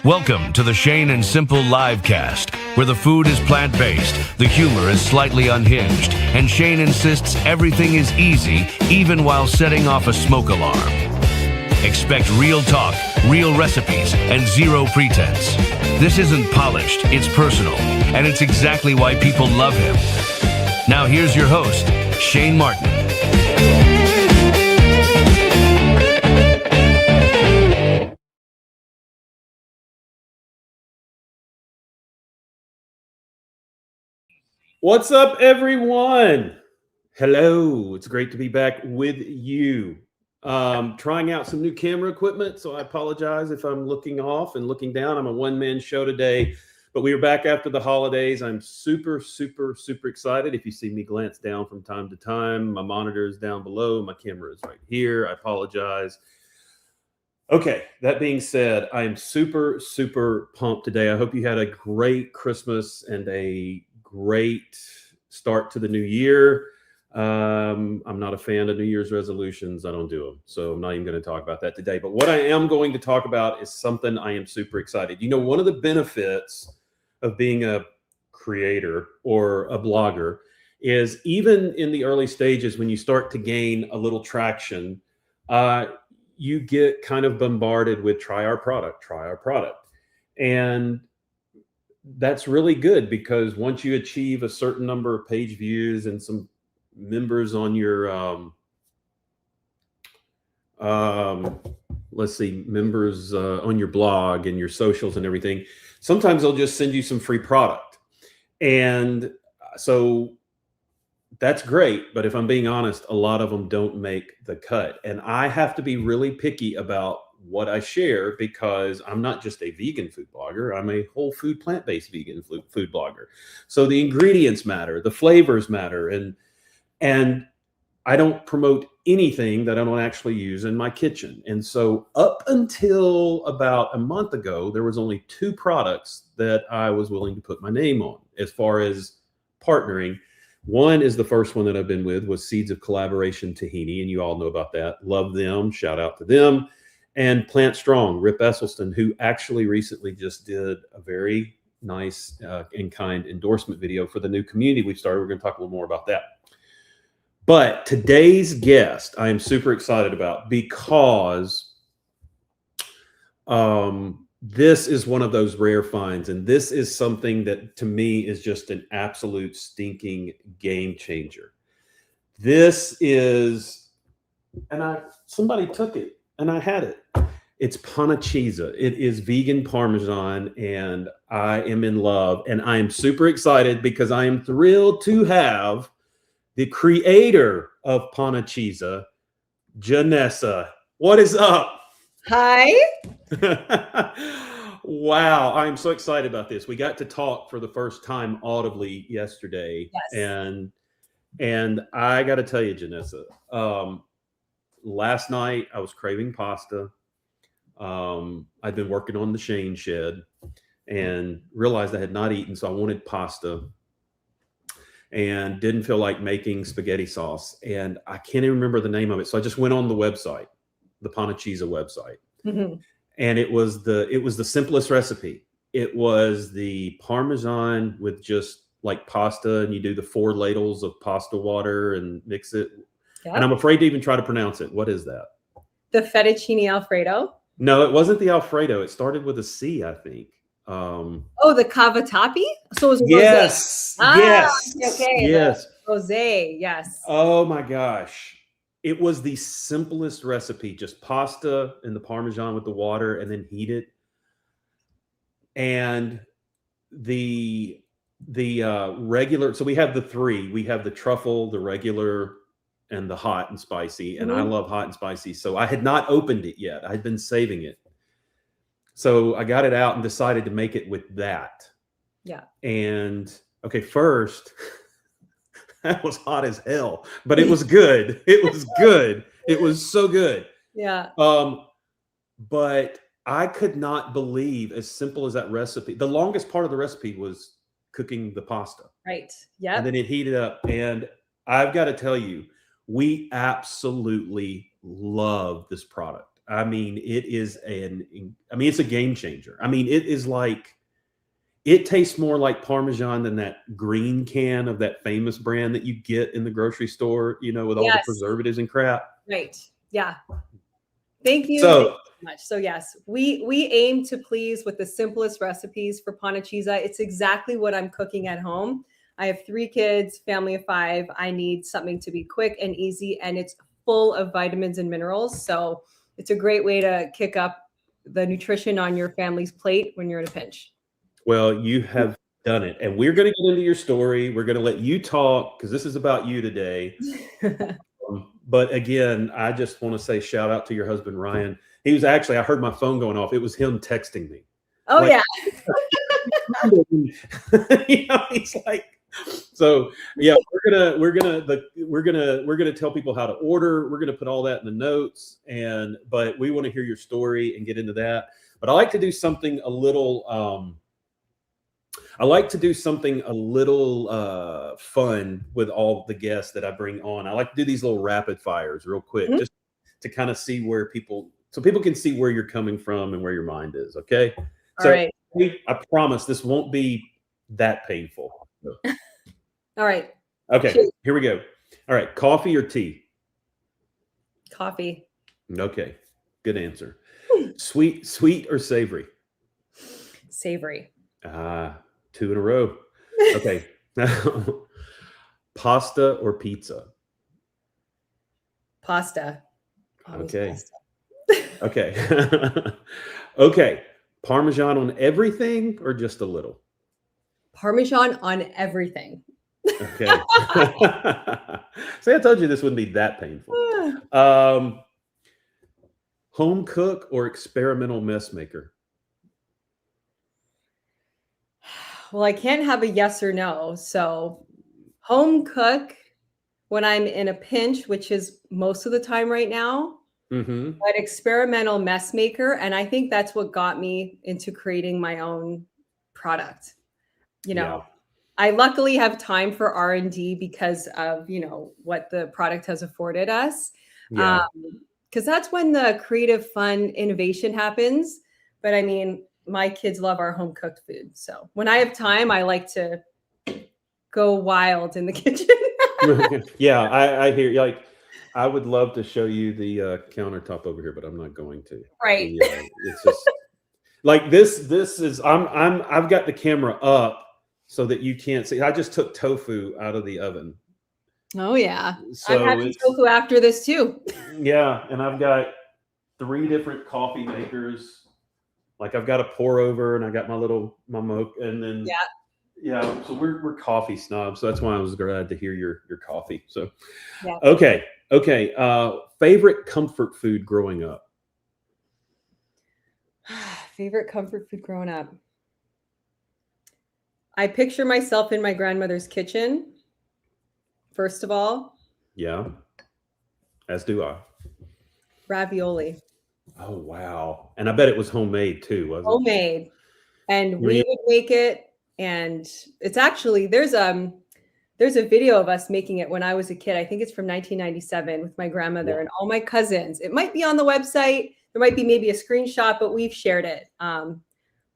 Welcome to the Shane and Simple Livecast, where the food is plant-based, the humor is slightly unhinged, and Shane insists everything is easy, even while setting off a smoke alarm. Expect real talk, real recipes, and zero pretense. This isn't polished, it's personal, and it's exactly why people love him. Now here's your host, Shane Martin. What's up, everyone? Hello. It's great to be back with you. Trying out some new camera equipment, so I apologize if I'm looking off and looking down. I'm a one-man show today, but we are back after the holidays. I'm super excited. If you see me glance down from time to time, my monitor is down below. My camera is right here. I apologize. Okay, that being said, I am super pumped today. I hope you had a great Christmas and a great start to the new year. I'm not a fan of New Year's resolutions. I don't do them. So I'm not even going to talk about that today. But what I am going to talk about is something I am super excited. You know, one of the benefits of being a creator or a blogger is even in the early stages, when you start to gain a little traction, you get kind of bombarded with try our product. And that's really good, because once you achieve a certain number of page views and some members on your members on your blog and your socials and everything, sometimes they'll just send you some free product. And so that's great, but if I'm being honest, a lot of them don't make the cut. And I have to be really picky about what I share, because I'm not just a vegan food blogger. I'm a whole food, plant-based vegan food blogger. So the ingredients matter, the flavors matter, and I don't promote anything that I don't actually use in my kitchen. And so up until about a month ago, there was only 2 products that I was willing to put my name on as far as partnering. One is the first one that I've been with, was Seeds of Collaboration Tahini, and you all know about that. Love them. Shout out to them. And Plant Strong, Rip Esselstyn, who actually recently just did a very nice and kind endorsement video for the new community we've started. We're going to talk a little more about that. But today's guest, I am super excited about, because this is one of those rare finds. And this is something that to me is just an absolute stinking game changer. This is, and somebody took it and I had it. It's Panacheeza. It is vegan Parmesan, and I am in love. And I am super excited because I am thrilled to have the creator of Panacheeza, Janessa. What is up? Hi. Wow, I'm so excited about this. We got to talk for the first time audibly yesterday. Yes. And I got to tell you, Janessa, last night I was craving pasta. I'd been working on the Shane Shed and realized I had not eaten, so I wanted pasta and didn't feel like making spaghetti sauce. And I can't even remember the name of it. So I just went on the website, the Panacheeza website. Mm-hmm. And it was the simplest recipe. It was the Parmesan with just like pasta, and you do the 4 ladles of pasta water and mix it. Yep. And I'm afraid to even try to pronounce it. What is that? The fettuccine Alfredo? No, it wasn't the Alfredo. It started with a C, I think. The cavatappi? So it was yes. Rosé. Yes. Okay. Yes. Rosé. Yes. Oh my gosh. It was the simplest recipe, just pasta and the Parmesan with the water, and then heat it. And the regular, so we have the 3. We have the truffle, the regular, and the hot and spicy. And I love hot and spicy. So I had not opened it yet. I had been saving it. So I got it out and decided to make it with that. Yeah. And okay, first, that was hot as hell, but it was good. It was good. It was so good. Yeah. But I could not believe, as simple as that recipe, the longest part of the recipe was cooking the pasta. Right. Yeah. And then it heated up. And I've got to tell you, we absolutely love this product. I mean, it's a game changer. I mean, it is like, it tastes more like Parmesan than that green can of that famous brand that you get in the grocery store, with all the Yes. preservatives and crap. Right. Yeah. Thank you. So- Thank you so much. So yes, we aim to please with the simplest recipes for Panacheeza. It's exactly what I'm cooking at home. I have 3 kids, family of 5. I need something to be quick and easy, and it's full of vitamins and minerals. So it's a great way to kick up the nutrition on your family's plate when you're in a pinch. Well, you have done it. And we're going to get into your story. We're going to let you talk because this is about you today. But again, I just want to say shout out to your husband, Ryan. He was actually, I heard my phone going off. It was him texting me. Oh, Like, yeah. He's like, so yeah, we're gonna tell people how to order. We're gonna put all that in the notes, but we want to hear your story and get into that. But I like to do something a little fun with all the guests that I bring on. I like to do these little rapid fires real quick, just to kind of see so people can see where you're coming from and where your mind is. Okay. All right. I promise this won't be that painful. All right. Okay, here we go. All right, coffee or tea? Coffee. Okay, good answer. Sweet or savory? Savory. 2 in a row. Okay. Pasta or pizza? Pasta. Always Okay. pasta. Okay. Okay. Parmesan on everything or just a little? Parmesan on everything. Okay. See, I told you this wouldn't be that painful. Home cook or experimental mess maker? Well, I can't have a yes or no. So home cook when I'm in a pinch, which is most of the time right now, but experimental mess maker. And I think that's what got me into creating my own product. Yeah. I luckily have time for R&D because of, what the product has afforded us. Yeah. Because that's when the creative, fun innovation happens. But I mean, my kids love our home cooked food. So when I have time, I like to go wild in the kitchen. Yeah, I hear you. Like, I would love to show you the countertop over here, but I'm not going to. Right. It's just like this is I've got the camera up so that you can't see. I just took tofu out of the oven. Oh yeah. So I'm having tofu after this too. Yeah, and I've got 3 different coffee makers. Like I've got a pour over, and I got my mocha, and then yeah. So we're coffee snobs, so that's why I was glad to hear your coffee. So Yeah. Okay. Favorite comfort food growing up? Favorite comfort food growing up. I picture myself in my grandmother's kitchen. First of all. Yeah. As do I. Ravioli. Oh wow. And I bet it was homemade too, wasn't it? Homemade. And we would make it. And it's actually there's a video of us making it when I was a kid. I think it's from 1997 with my grandmother and all my cousins. It might be on the website. There might be maybe a screenshot, but we've shared it.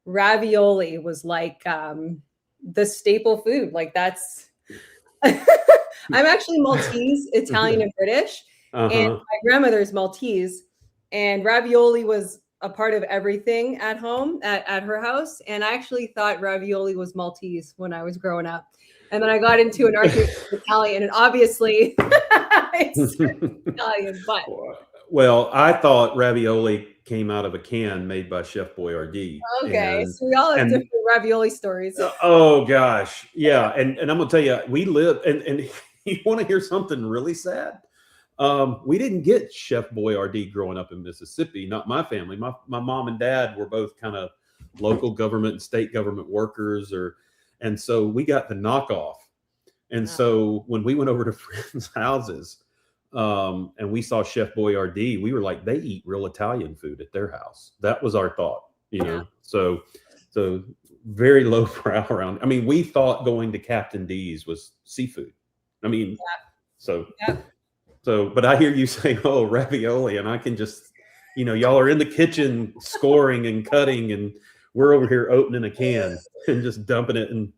Ravioli was like the staple food. Like that's I'm actually Maltese, Italian, and British. And my grandmother's Maltese. And ravioli was a part of everything at home at her house. And I actually thought ravioli was Maltese when I was growing up. And then I got into an argument with Italian, and obviously it's Italian, but well, I thought ravioli came out of a can made by Chef Boyardee. Okay, so we all have different ravioli stories. Oh gosh, yeah, and I'm gonna tell you, we live, and you want to hear something really sad? We didn't get Chef Boyardee growing up in Mississippi. Not my family. My mom and dad were both kind of local government and state government workers, and so we got the knockoff. And so when we went over to friends' houses, and we saw Chef Boyardee, we were like, they eat real Italian food at their house. That was our thought, So very low brow around. I mean, we thought going to Captain D's was seafood. I mean, So, but I hear you say, "Oh, ravioli," and I can just, y'all are in the kitchen scoring and cutting, and we're over here opening a can and just dumping it. And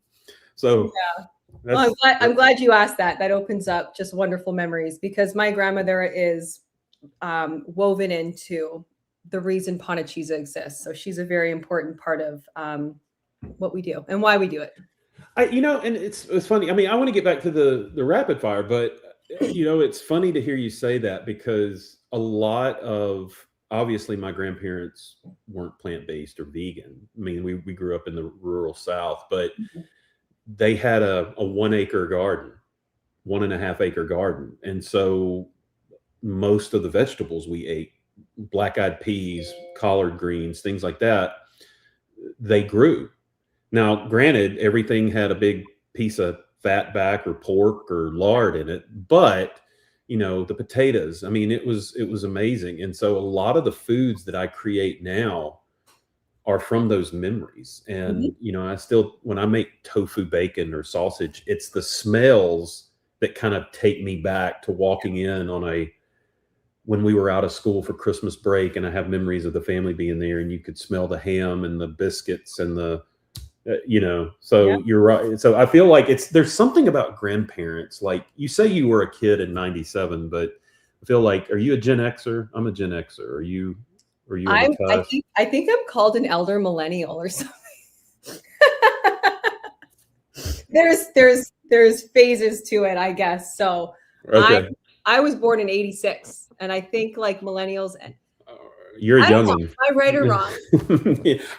so well, I'm glad you asked that. That opens up just wonderful memories, because my grandmother is woven into the reason Panacheeza exists. So she's a very important part of what we do and why we do it. And it's funny. I mean, I want to get back to the rapid fire, but it's funny to hear you say that, because a lot of, obviously my grandparents weren't plant-based or vegan. I mean, we grew up in the rural South, but they had a 1 acre garden, 1.5 acre garden. And so most of the vegetables we ate, black-eyed peas, collard greens, things like that, they grew. Now, granted, everything had a big piece of fat back or pork or lard in it, but the potatoes, I mean, it was amazing. And so a lot of the foods that I create now are from those memories. And I still, when I make tofu bacon or sausage, it's the smells that kind of take me back to walking in when we were out of school for Christmas break, and I have memories of the family being there, and you could smell the ham and the biscuits and the so you're right. So I feel like there's something about grandparents. Like, you say you were a kid in 97, but I feel like, are you a Gen Xer? I'm a Gen Xer. Are you I think I'm called an elder millennial or something. there's phases to it, I guess. So okay. I was born in 86, and I think like millennials and you're a young one. Am I right or wrong?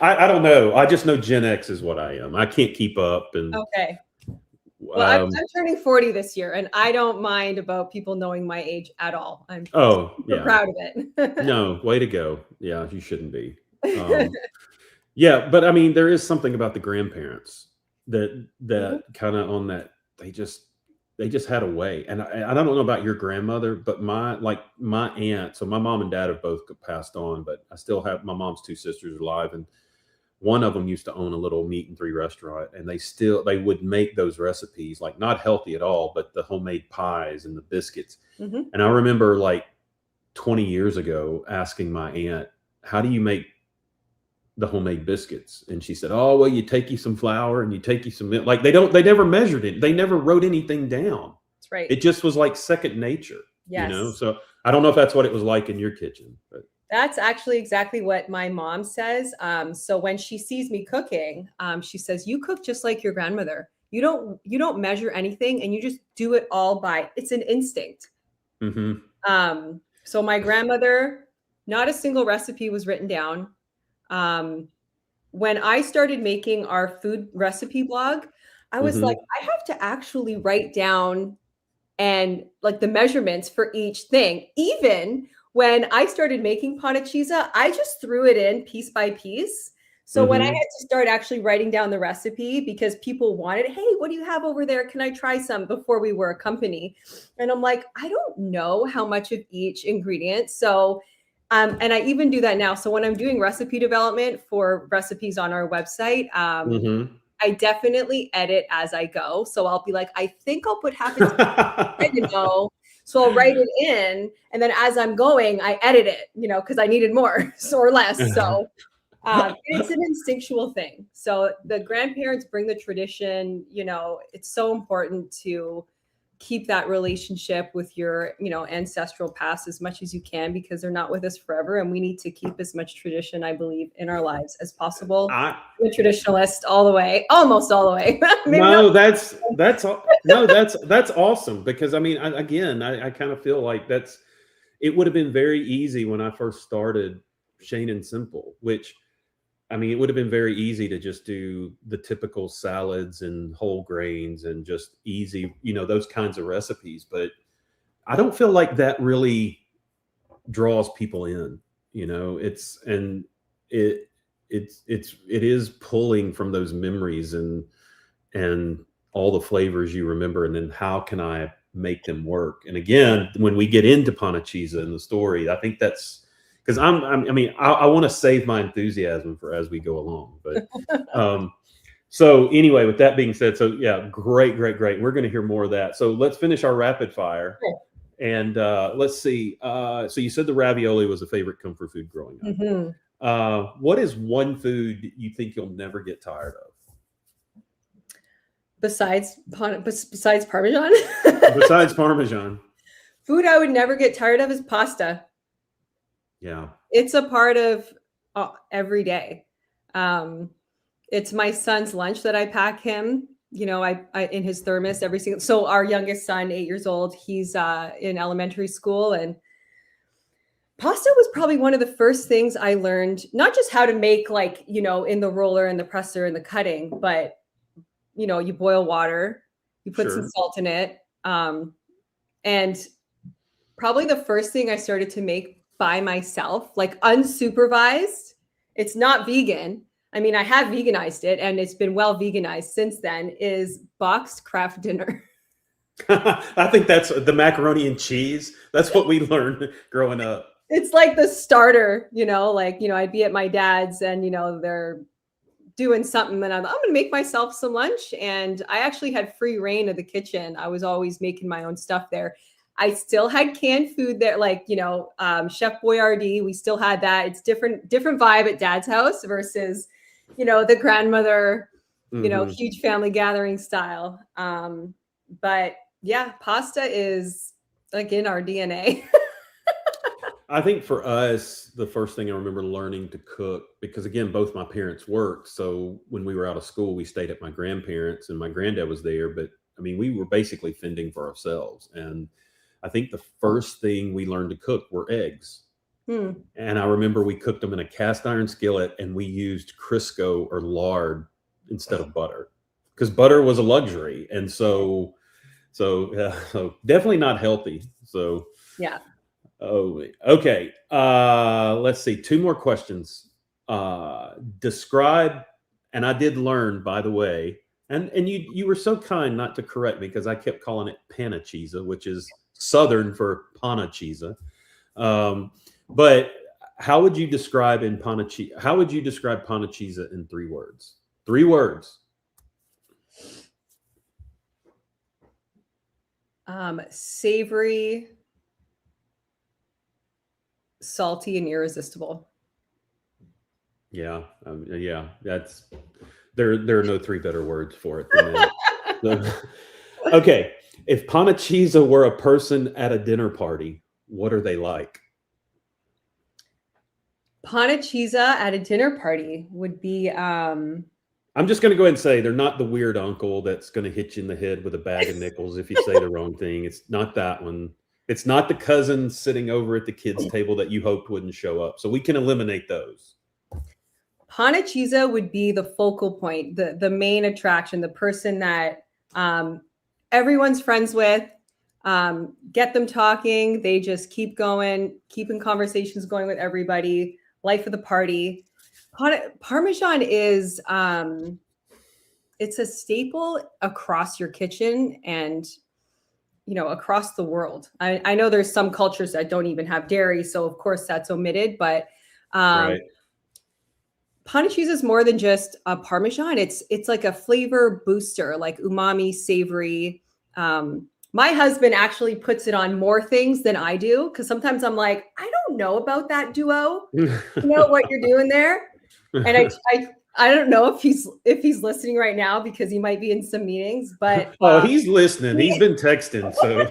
I don't know. I just know Gen X is what I am. I can't keep up. And okay. Well, I'm turning 40 this year, and I don't mind about people knowing my age at all. I'm super proud of it. No, way to go. Yeah, you shouldn't be. Yeah, but I mean, there is something about the grandparents that kind of on that, they just had a way. And I don't know about your grandmother, but my aunt, so my mom and dad have both passed on, but I still have my mom's 2 sisters alive. And one of them used to own a little meat and 3 restaurant, and they would make those recipes, like not healthy at all, but the homemade pies and the biscuits. And I remember like 20 years ago asking my aunt, how do you make the homemade biscuits? And she said, oh, well, you take you some flour and you take you some milk. Like they never measured it. They never wrote anything down. That's right. It just was like second nature. Yes. So I don't know if that's what it was like in your kitchen, but that's actually exactly what my mom says. So when she sees me cooking, she says, you cook just like your grandmother. You don't measure anything, and you just do it all it's an instinct. So my grandmother, not a single recipe was written down. When I started making our food recipe blog, I was like, I have to actually write down and like the measurements for each thing. Even when I started making Panacheeza, I just threw it in piece by piece. So when I had to start actually writing down the recipe, because people wanted, hey, what do you have over there? Can I try some? Before we were a company. And I'm like, I don't know how much of each ingredient. So and I even do that now. So when I'm doing recipe development for recipes on our website, I definitely edit as I go. So I'll be like, I think I'll put half a so I'll write it in, and then as I'm going, I edit it, because I needed more or less. So it's an instinctual thing. So the grandparents bring the tradition. It's so important to keep that relationship with your, ancestral past as much as you can, because they're not with us forever. And we need to keep as much tradition, I believe, in our lives as possible. I'm a traditionalist all the way, almost all the way. That's awesome. Because I mean, I kind of feel like it would have been very easy when I first started Shane and Simple, which, I mean, it would have been very easy to just do the typical salads and whole grains and just easy, those kinds of recipes. But I don't feel like that really draws people in, it is pulling from those memories and all the flavors you remember. And then how can I make them work? And again, when we get into Panacheeza in the story, I think that's, because I want to save my enthusiasm for as we go along. But so anyway, with that being said, so yeah, great. We're going to hear more of that. So let's finish our rapid fire. And let's see. So you said the ravioli was a favorite comfort food growing up. Mm-hmm. What is one food you think you'll never get tired of? Besides Parmesan? Besides Parmesan. Food I would never get tired of is pasta. Yeah. It's a part of every day. It's my son's lunch that I pack him. You know, I in his thermos every single. So our youngest son, 8 years old, he's in elementary school, and pasta was probably one of the first things I learned. Not just how to make, like, you know, in the roller and the presser and the cutting, but you know, you boil water, you put some salt in it, and probably the first thing I started to make by myself, like unsupervised. It's not vegan. I mean, I have veganized it and it's been well veganized since then, is boxed Kraft dinner. I think that's the macaroni and cheese. That's what we learned growing up. It's like the starter, you know, like, you know, I'd be at my dad's and, you know, they're doing something and I'm going to make myself some lunch. And I actually had free reign of the kitchen. I was always making my own stuff there. I still had canned food there, like, you know, Chef Boyardee. We still had that. It's different vibe at Dad's house versus, you know, the grandmother, you know, huge family gathering style. But yeah, pasta is like in our DNA. I think for us, the first thing I remember learning to cook, because again, both my parents worked. So when we were out of school, we stayed at my grandparents and my granddad was there. But I mean, we were basically fending for ourselves. And I think the first thing we learned to cook were eggs. And I remember we cooked them in a cast iron skillet and we used Crisco or lard instead of butter because butter was a luxury. And so definitely not healthy. So, yeah. Oh, okay. Let's see. 2 more questions. Describe, and I did learn, by the way, and you were so kind not to correct me because I kept calling it Panacheeza, which is Southern for Panacheeza. But how would you describe Panacheeza in 3 words? 3 words. Savory, salty, and irresistible. Yeah. Yeah. That's there are no 3 better words for it than that. So, okay. If Panacheeza were a person at a dinner party, what are they like? Panacheeza at a dinner party would be I'm just going to go ahead and say they're not the weird uncle that's going to hit you in the head with a bag of nickels if you say the wrong thing. It's not that one. It's not the cousin sitting over at the kids' table that you hoped wouldn't show up. So we can eliminate those. Panacheeza would be the focal point, the main attraction, the person that everyone's friends with, get them talking. They just keep going, keeping conversations going with everybody, life of the party. Parmesan is, it's a staple across your kitchen and, you know, across the world. I know there's some cultures that don't even have dairy. So of course that's omitted, but Right. Panacheeza is more than just a Parmesan. It's like a flavor booster, like umami, savory. My husband actually puts it on more things than I do because sometimes I'm like, I don't know about that duo. You know what you're doing there? And I don't know if he's listening right now because he might be in some meetings. But he's listening. He's been texting. So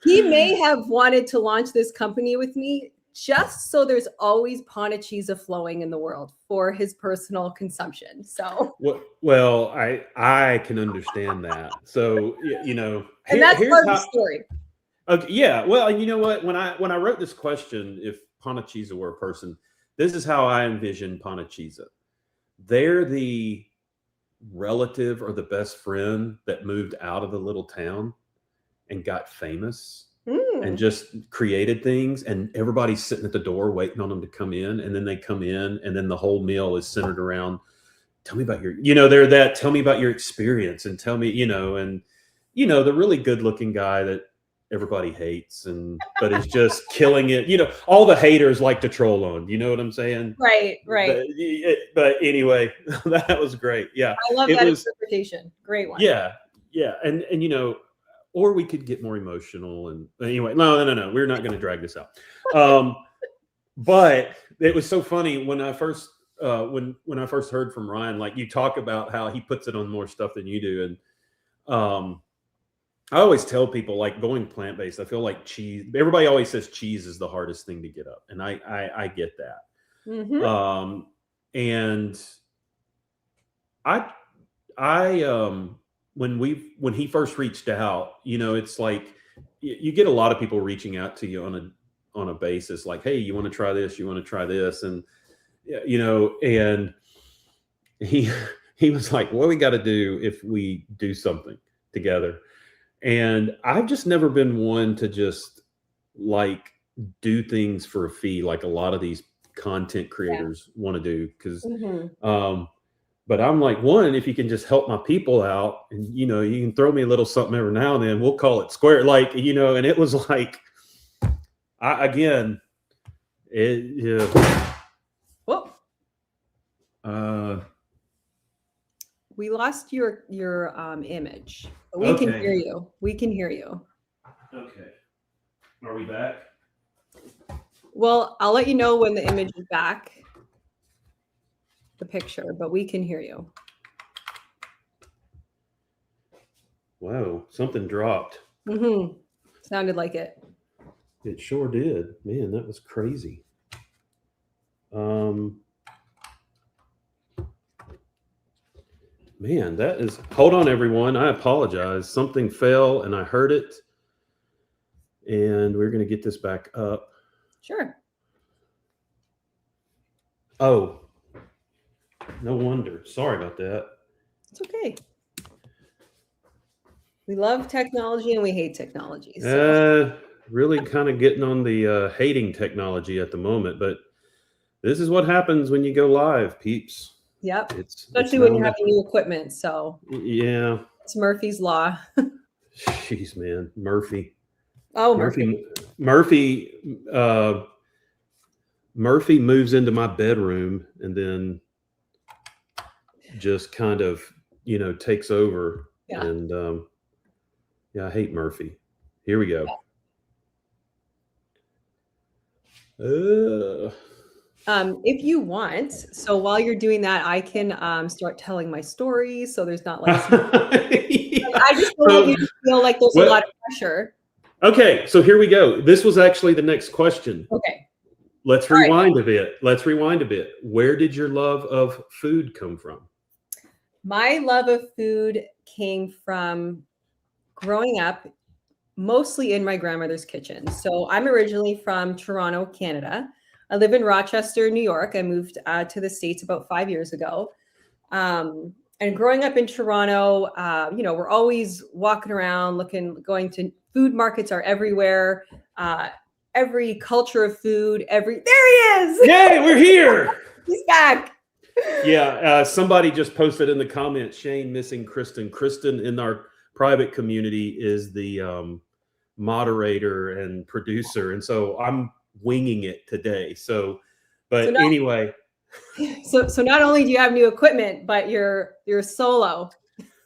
he may have wanted to launch this company with me just so there's always Panacheeza flowing in the world for his personal consumption. So well, I can understand that. So you know, and that's part of the story. Okay, yeah. Well, you know what? When I wrote this question, if Panacheeza were a person, this is how I envision Panacheeza. They're the relative or the best friend that moved out of the little town and got famous. And just created things, and everybody's sitting at the door waiting on them to come in, and then they come in, and then the whole meal is centered around, tell me about tell me about your experience, and tell me, the really good looking guy that everybody hates but is just killing it. All the haters like to troll on, you know what I'm saying? Right. But anyway, that was great. Yeah. I love that interpretation. Great one. Yeah. And or we could get more emotional. And anyway, no, we're not going to drag this out. But it was so funny when I first when I first heard from Ryan, like you talk about how he puts it on more stuff than you do. And I always tell people, like, going plant-based, I feel like cheese, everybody always says cheese is the hardest thing to get up. And I get that. Mm-hmm. And when he first reached out, it's like you get a lot of people reaching out to you on a basis, like, hey, you want to try this, you want to try this. And, and he was like, what we got to do if we do something together. And I've just never been one to just like do things for a fee, like a lot of these content creators want to do. Cause, but I'm like, one, if you can just help my people out and, you can throw me a little something every now and then, we'll call it square. Like, and it was like, Whoa. We lost your image. But we can hear you. We can hear you. Okay. Are we back? Well, I'll let you know when the image is back. The picture, but we can hear you. Wow, something dropped. Sounded like it. It sure did. Man, that was crazy. Man, that is, hold on, everyone. I apologize. Something fell and I heard it. And we're going to get this back up. Sure. Oh, no wonder. Sorry about that. It's okay. We love technology and we hate technology. So. Really kind of getting on the hating technology at the moment, but this is what happens when you go live, peeps. Yep. Especially when you have new equipment. So yeah, it's Murphy's Law. Jeez, man, Murphy. Oh, Murphy. Murphy moves into my bedroom and then just kind of, takes over. Yeah. And I hate Murphy. Here we go. Yeah. If you want, so while you're doing that, I can start telling my story. So there's not like, I just don't want you to feel like there's a lot of pressure. Okay, so here we go. This was actually the next question. Okay. Let's rewind a bit. Where did your love of food come from? My love of food came from growing up mostly in my grandmother's kitchen. So I'm originally from Toronto, Canada. I live in Rochester, New York. I moved to the States about 5 years ago. And growing up in Toronto, we're always walking around going to food markets are everywhere. Every culture of food, there he is. Yay, we're here. He's back. Yeah, somebody just posted in the comments, Shane missing Kristen. Kristen in our private community is the moderator and producer. And so I'm winging it today. Anyway. So not only do you have new equipment, but you're solo.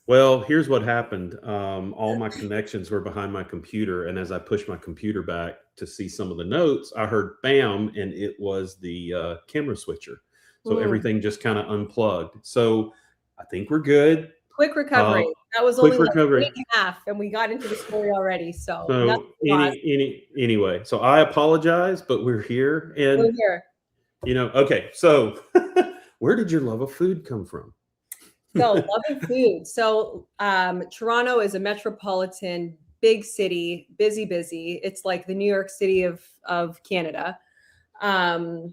Well, here's what happened. All my connections were behind my computer. And as I pushed my computer back to see some of the notes, I heard bam, and it was the camera switcher. So everything just kind of unplugged. So I think we're good. Quick recovery. That was only like 8.5, and we got into the story already. So anyway, so I apologize, but we're here. And we're here. Okay. So where did your love of food come from? So love of food. So Toronto is a metropolitan, big city, busy. It's like the New York City of Canada. My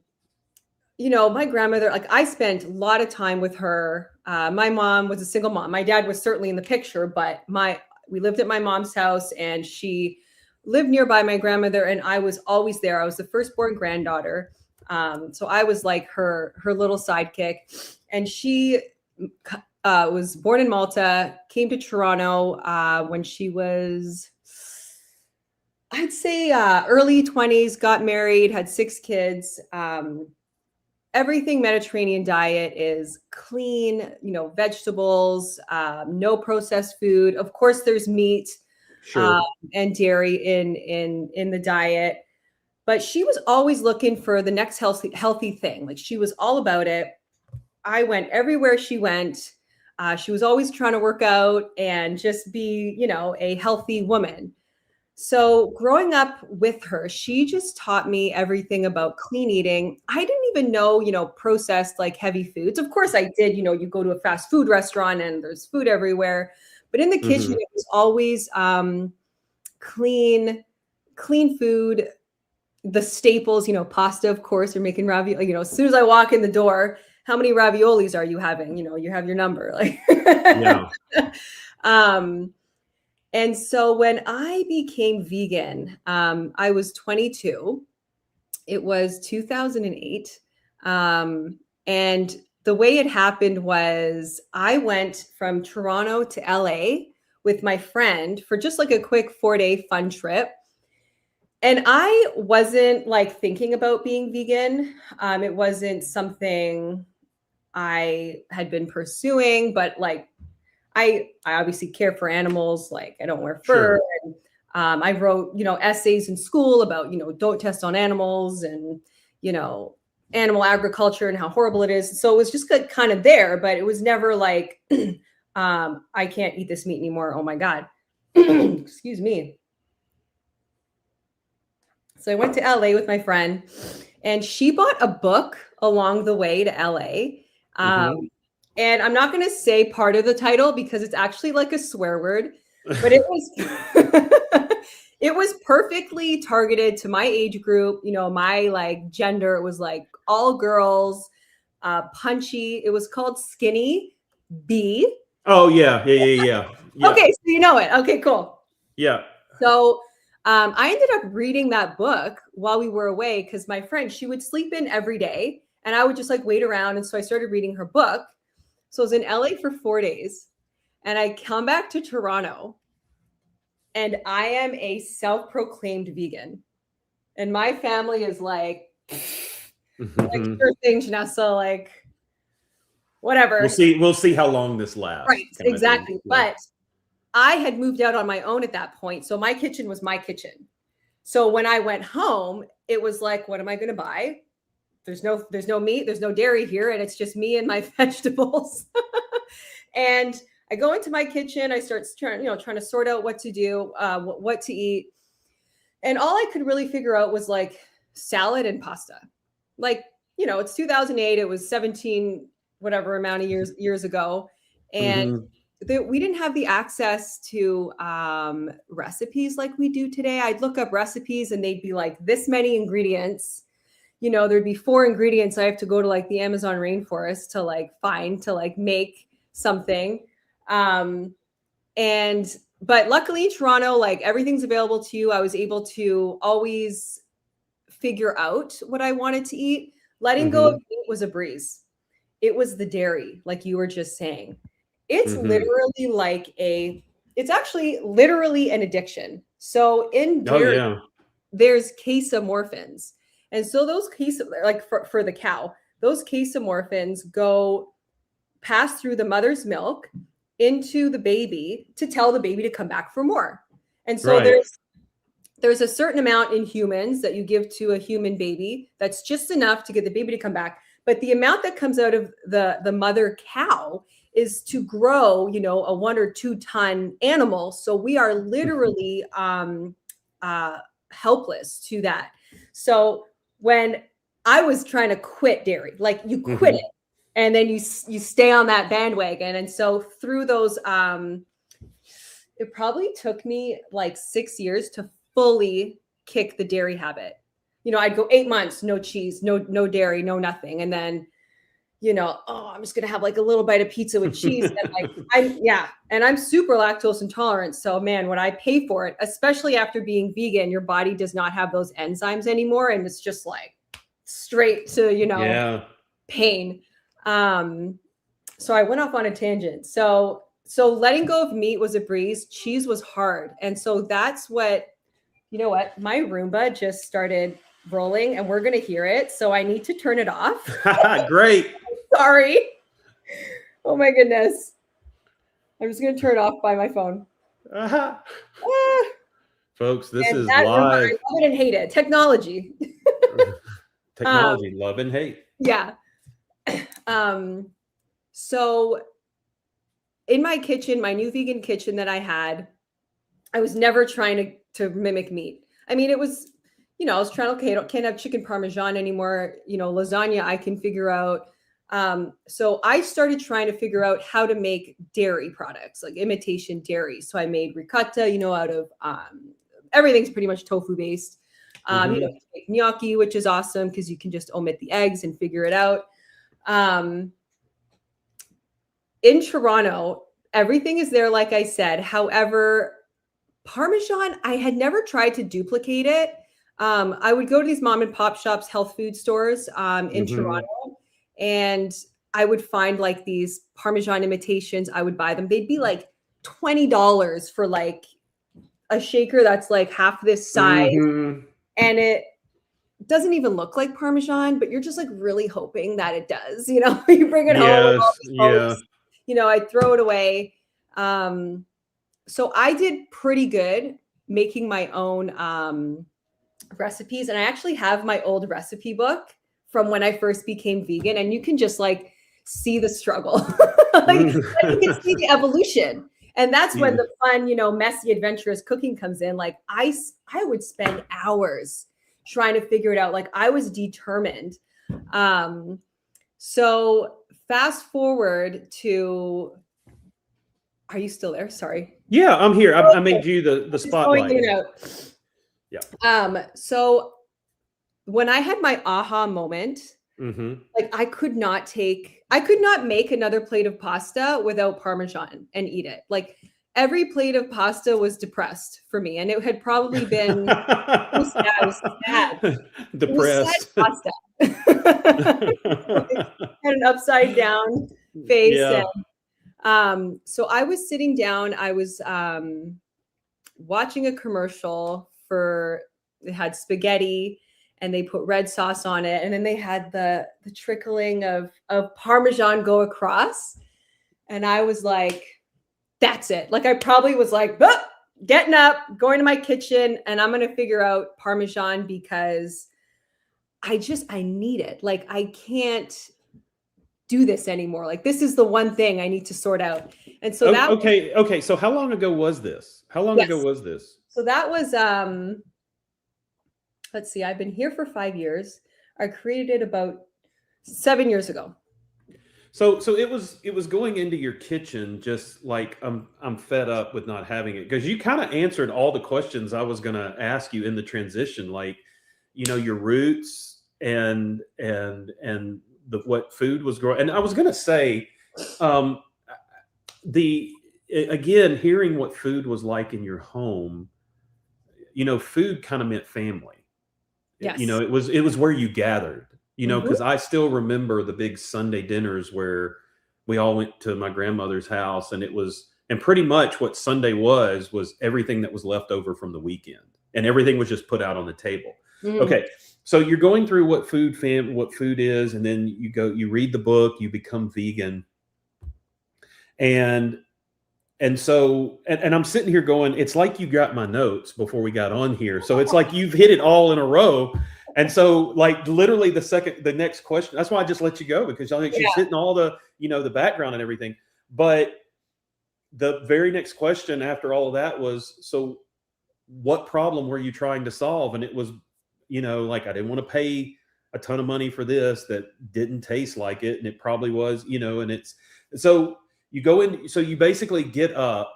grandmother, like I spent a lot of time with her. My mom was a single mom. My dad was certainly in the picture, but we lived at my mom's house and she lived nearby my grandmother and I was always there. I was the firstborn granddaughter. So I was like her little sidekick, and she was born in Malta, came to Toronto when she was, I'd say early 20s, got married, had 6 kids. Everything Mediterranean diet is clean, vegetables, no processed food. Of course, there's meat. Sure. And dairy in the diet. But she was always looking for the next healthy thing. Like she was all about it. I went everywhere she went. She was always trying to work out and just be, a healthy woman. So growing up with her, she just taught me everything about clean eating. I didn't even know, processed like heavy foods. Of course I did, you go to a fast food restaurant and there's food everywhere, but in the kitchen, it was always clean food, the staples, pasta, of course, you're making ravioli, as soon as I walk in the door, how many raviolis are you having? You have your number. Like, Yeah. And so when I became vegan, I was 22. It was 2008. And the way it happened was I went from Toronto to LA with my friend for just like a quick 4-day fun trip. And I wasn't like thinking about being vegan. It wasn't something I had been pursuing, but like I obviously care for animals. Like I don't wear fur. Sure. And I wrote, essays in school about, don't test on animals and, animal agriculture and how horrible it is. So it was just kind of there, but it was never like, I can't eat this meat anymore. Oh my God. Excuse me. So I went to LA with my friend and she bought a book along the way to LA. And I'm not going to say part of the title because it's actually like a swear word, but it was it was perfectly targeted to my age group, my like gender. It was like all girls, punchy. It was called Skinny B. Oh yeah. Okay, so you know it. Okay, cool. Yeah. So I ended up reading that book while we were away because my friend, she would sleep in every day and I would just like wait around. And so I started reading her book. So I was in LA for 4 days and I come back to Toronto and I am a self-proclaimed vegan. And my family is like sure thing, Janessa, like whatever. We'll see how long this lasts. Right, exactly. But I had moved out on my own at that point. So my kitchen was my kitchen. So when I went home, it was like, what am I going to buy? There's no meat, there's no dairy here. And it's just me and my vegetables. And I go into my kitchen. I start trying to sort out what to do, what to eat. And all I could really figure out was like salad and pasta. Like, it's 2008. It was 17, whatever amount of years ago. And we didn't have the access to recipes like we do today. I'd look up recipes and they'd be like this many ingredients. There'd be 4 ingredients. I have to go to like the Amazon rainforest to like find to like make something. But luckily Toronto, like everything's available to you. I was able to always figure out what I wanted to eat. Letting go of meat was a breeze. It was the dairy, like you were just saying. It's literally it's actually literally an addiction. So in dairy, there's casomorphins. And so those like for the cow, those casomorphins pass through the mother's milk into the baby to tell the baby to come back for more. And so there's a certain amount in humans that you give to a human baby that's just enough to get the baby to come back. But the amount that comes out of the mother cow is to grow, a 1 or 2 ton animal. So we are literally helpless to that. So when I was trying to quit dairy, like you quit it and then you stay on that bandwagon. And so through those, it probably took me like 6 years to fully kick the dairy habit. I'd go 8 months, no cheese, no dairy, no nothing. And then, I'm just going to have like a little bite of pizza with cheese. And and I'm super lactose intolerant. So man, when I pay for it, especially after being vegan, your body does not have those enzymes anymore. And it's just like straight to, pain. So I went off on a tangent. So letting go of meat was a breeze. Cheese was hard. And so that's what, my Roomba just started rolling and we're going to hear it. So I need to turn it off. Great. Sorry. Oh my goodness. I'm just going to turn it off by my phone. Folks, this And is that number, I live. love it and hate it. Technology. Technology, love and hate. Yeah. So in my kitchen, my new vegan kitchen that I had, I was never trying to mimic meat. I mean, it was, I was trying, okay, I can't have chicken Parmesan anymore. Lasagna, I can figure out. So I started trying to figure out how to make dairy products, like imitation dairy. So I made ricotta, out of everything's pretty much tofu based. You make gnocchi, which is awesome because you can just omit the eggs and figure it out. In Toronto, everything is there, like I said. However, Parmesan, I had never tried to duplicate it. I would go to these mom and pop shops, health food stores in Toronto, and I would find like these Parmesan imitations. I would buy them. They'd be like $20 for like a shaker that's like half this size, and it doesn't even look like Parmesan, but you're just like really hoping that it does. You bring it home. All these folks, I throw it away. So I did pretty good making my own recipes. And I actually have my old recipe book from when I first became vegan. And you can just like see the struggle. You can see the evolution. And that's when the fun, messy, adventurous cooking comes in. Like I would spend hours trying to figure it out. Like I was determined. So fast forward to, are you still there? Sorry. Yeah, I'm here. I made you the spotlight. Yeah. So when I had my aha moment, like I could not make another plate of pasta without Parmesan and eat it. Like every plate of pasta was depressed for me. And it had probably been sad. Depressed. It was sad pasta. Had an upside down face. Yeah. And, so I was sitting down, I was watching a commercial it had spaghetti and they put red sauce on it. And then they had the trickling of Parmesan go across. And I was like, that's it. Like I probably was like, getting up, going to my kitchen, and I'm going to figure out Parmesan because I need it. Like I can't do this anymore. Like this is the one thing I need to sort out. And so okay. So how long ago was this? So that was let's see, I've been here for 5 years. I created it about 7 years ago. So it was going into your kitchen just like I'm fed up with not having it, because you kind of answered all the questions I was going to ask you in the transition, like your roots and what food was growing. And I was going to say again, hearing what food was like in your home, food kind of meant family. Yes. It was where you gathered, because I still remember the big Sunday dinners where we all went to my grandmother's house, and pretty much what Sunday was everything that was left over from the weekend, and everything was just put out on the table. Okay. So you're going through what food is, and then you read the book, you become vegan. And so I'm sitting here going, it's like you got my notes before we got on here. So it's like you've hit it all in a row. And so like literally the next question, that's why I just let you go, because I think she's hitting all the, the background and everything. But the very next question after all of that was, so what problem were you trying to solve? And it was, like I didn't want to pay a ton of money for this that didn't taste like it. And it probably was, and it's, so you go in, so you basically get up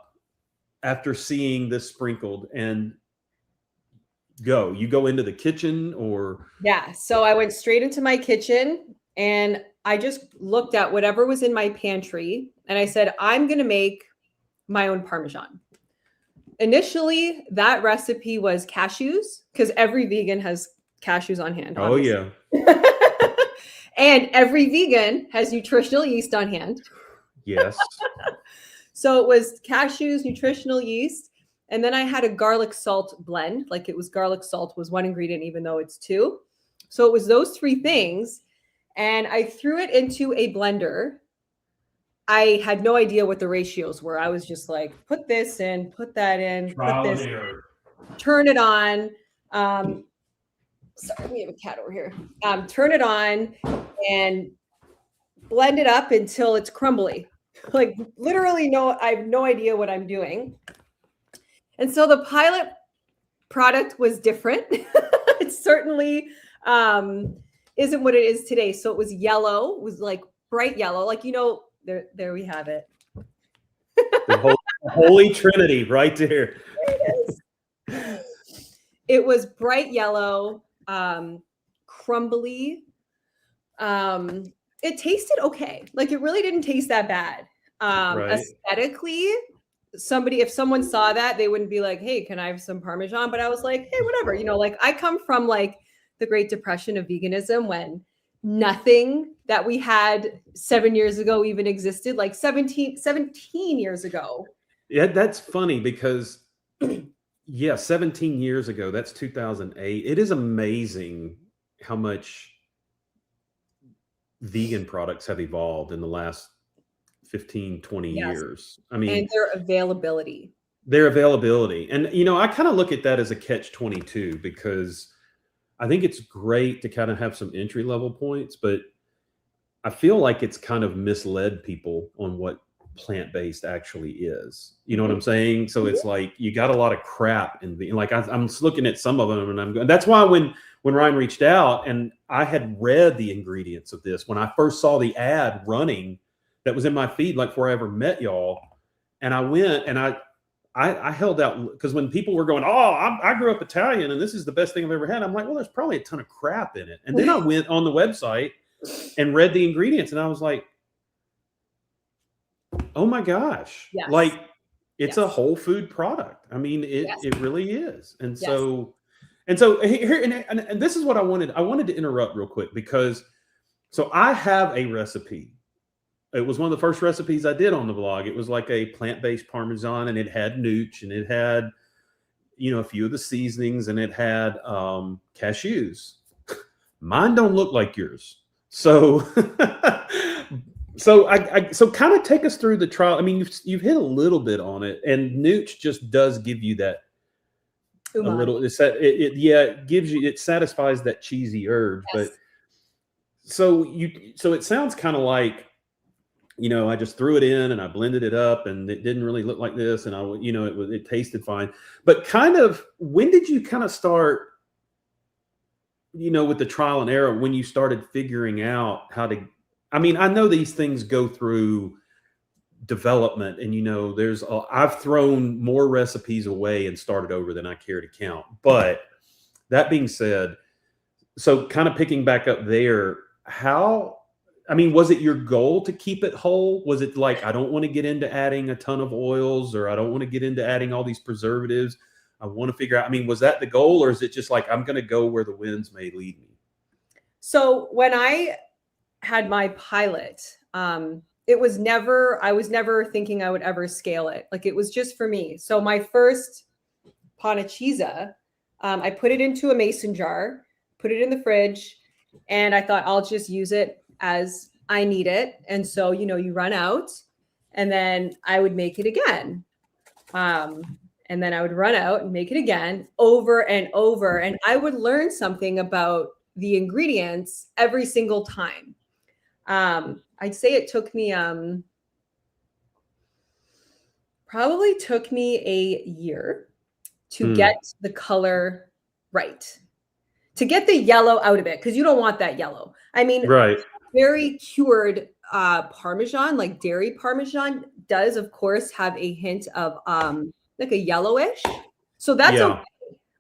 after seeing this sprinkled and you go into the kitchen or? Yeah. So I went straight into my kitchen and I just looked at whatever was in my pantry and I said, I'm going to make my own Parmesan. Initially, that recipe was cashews, because every vegan has cashews on hand. Obviously. Oh, yeah. And every vegan has nutritional yeast on hand. Yes. So it was cashews, nutritional yeast. And then I had a garlic salt blend. Like it was garlic salt was one ingredient, even though it's two. So it was those three things. And I threw it into a blender. I had no idea what the ratios were. I was just like, put this in, put that in, Trial put this and error. turn it on. Sorry, we have a cat over here. Turn it on and blend it up until it's crumbly. Like literally, I have no idea what I'm doing. And so the pilot product was different. It certainly isn't what it is today. So it was yellow, it was like bright yellow, like, there we have it. The Holy Trinity right there. There it is. It was bright yellow, crumbly. It tasted okay. Like it really didn't taste that bad. Right. Aesthetically, if someone saw that, they wouldn't be like, hey, can I have some Parmesan? But I was like, hey, whatever. Like I come from like the Great Depression of veganism when nothing that we had 7 years ago even existed, like 17 years ago. Yeah, that's funny because 17 years ago, that's 2008. It is amazing how much vegan products have evolved in the last 15, 20 years. I mean, and their availability. And, I kind of look at that as a catch-22 because I think it's great to kind of have some entry level points, but I feel like it's kind of misled people on what plant-based actually is. You know what I'm saying? So it's like you got a lot of crap in the like I'm just looking at some of them and I'm going. That's why when Ryan reached out and I had read the ingredients of this when I first saw the ad running that was in my feed, like before I ever met y'all, and I went and I held out because when people were going, I grew up Italian and this is the best thing I've ever had. I'm like, well, there's probably a ton of crap in it. And then I went on the website and read the ingredients and I was like, oh my gosh, like it's a whole food product. I mean, it really is. And so here, and this is what I wanted to interrupt real quick because so I have a recipe. It was one of the first recipes I did on the blog. It was like a plant-based Parmesan and it had nooch and it had, a few of the seasonings and it had cashews. Mine don't look like yours. So So kind of take us through the trial. I mean, you've hit a little bit on it, and nooch just does give you that a little. It gives you, it satisfies that cheesy urge. Yes. But so it sounds kind of like, I just threw it in and I blended it up, and it didn't really look like this, and it tasted fine. But kind of, when did you kind of start, with the trial and error, when you started figuring out how to? I mean, I know these things go through development and, I've thrown more recipes away and started over than I care to count. But that being said, so kind of picking back up there, was it your goal to keep it whole? Was it like, I don't want to get into adding a ton of oils or I don't want to get into adding all these preservatives. I want to figure out, was that the goal or is it just like, I'm going to go where the winds may lead me? So when I had my pilot, I was never thinking I would ever scale it. Like it was just for me. So my first Panacheeza, I put it into a mason jar, put it in the fridge, and I thought I'll just use it as I need it. And so, you run out and then I would make it again. And then I would run out and make it again over and over. And I would learn something about the ingredients every single time. I'd say it took me, probably took me a year to get the color right, to get the yellow out of it. Cause you don't want that yellow. I mean, right. Very cured, Parmesan, like dairy Parmesan does of course have a hint of, like a yellowish. So that's okay.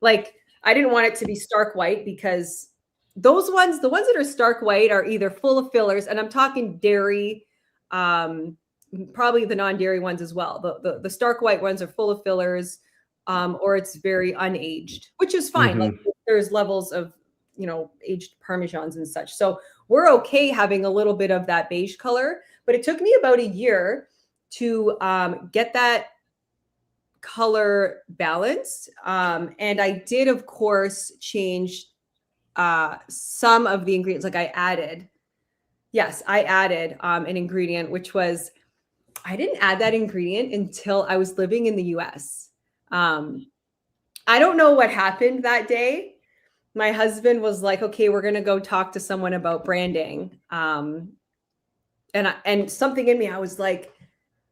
Like, I didn't want it to be stark white because the ones that are stark white are either full of fillers, and I'm talking dairy, probably the non-dairy ones as well. The stark white ones are full of fillers, or it's very unaged, which is fine. Mm-hmm. Like there's levels of, aged Parmesans and such. So we're okay having a little bit of that beige color, but it took me about a year to get that color balanced. And I did, of course, change some of the ingredients. Like I added an ingredient, which was, I didn't add that ingredient until I was living in the US. I don't know what happened that day. My husband was like, okay, we're going to go talk to someone about branding. And something in me, I was like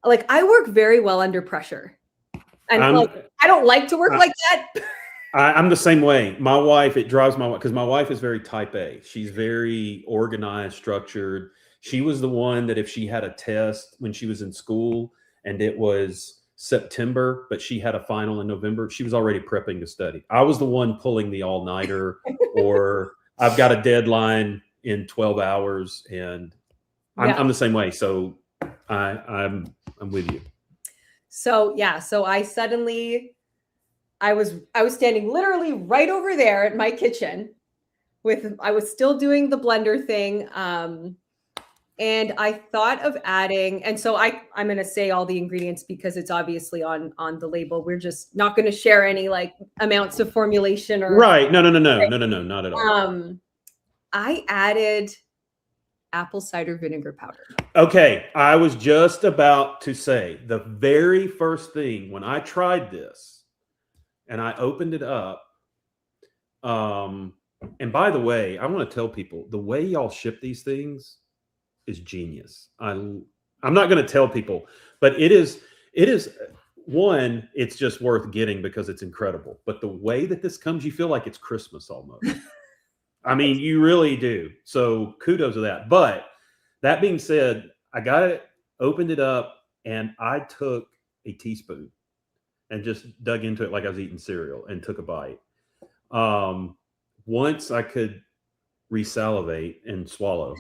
I work very well under pressure. And I don't like to work like that. I'm the same way. My wife, it drives my wife, because my wife is very type A. She's very organized, structured. She was the one that if she had a test when she was in school and it was September, but she had a final in November, she was already prepping to study. I was the one pulling the all-nighter, or I've got a deadline in 12 hours, and I'm the same way. So I'm with you. So I was standing literally right over there at my kitchen I was still doing the blender thing. And I thought of adding, and so I'm going to say all the ingredients because it's obviously on the label. We're just not going to share any like amounts of formulation or right. No, not at all. I added apple cider vinegar powder. Okay. I was just about to say the very first thing when I tried this and I opened it up. And by the way, I want to tell people the way y'all ship these things is genius. I'm not going to tell people, but it is one, it's just worth getting because it's incredible. But the way that this comes, you feel like it's Christmas almost. I mean, you really do. So kudos to that. But that being said, I got it, opened it up, and I took a teaspoon and just dug into it like I was eating cereal and took a bite. Once I could resalivate and swallow,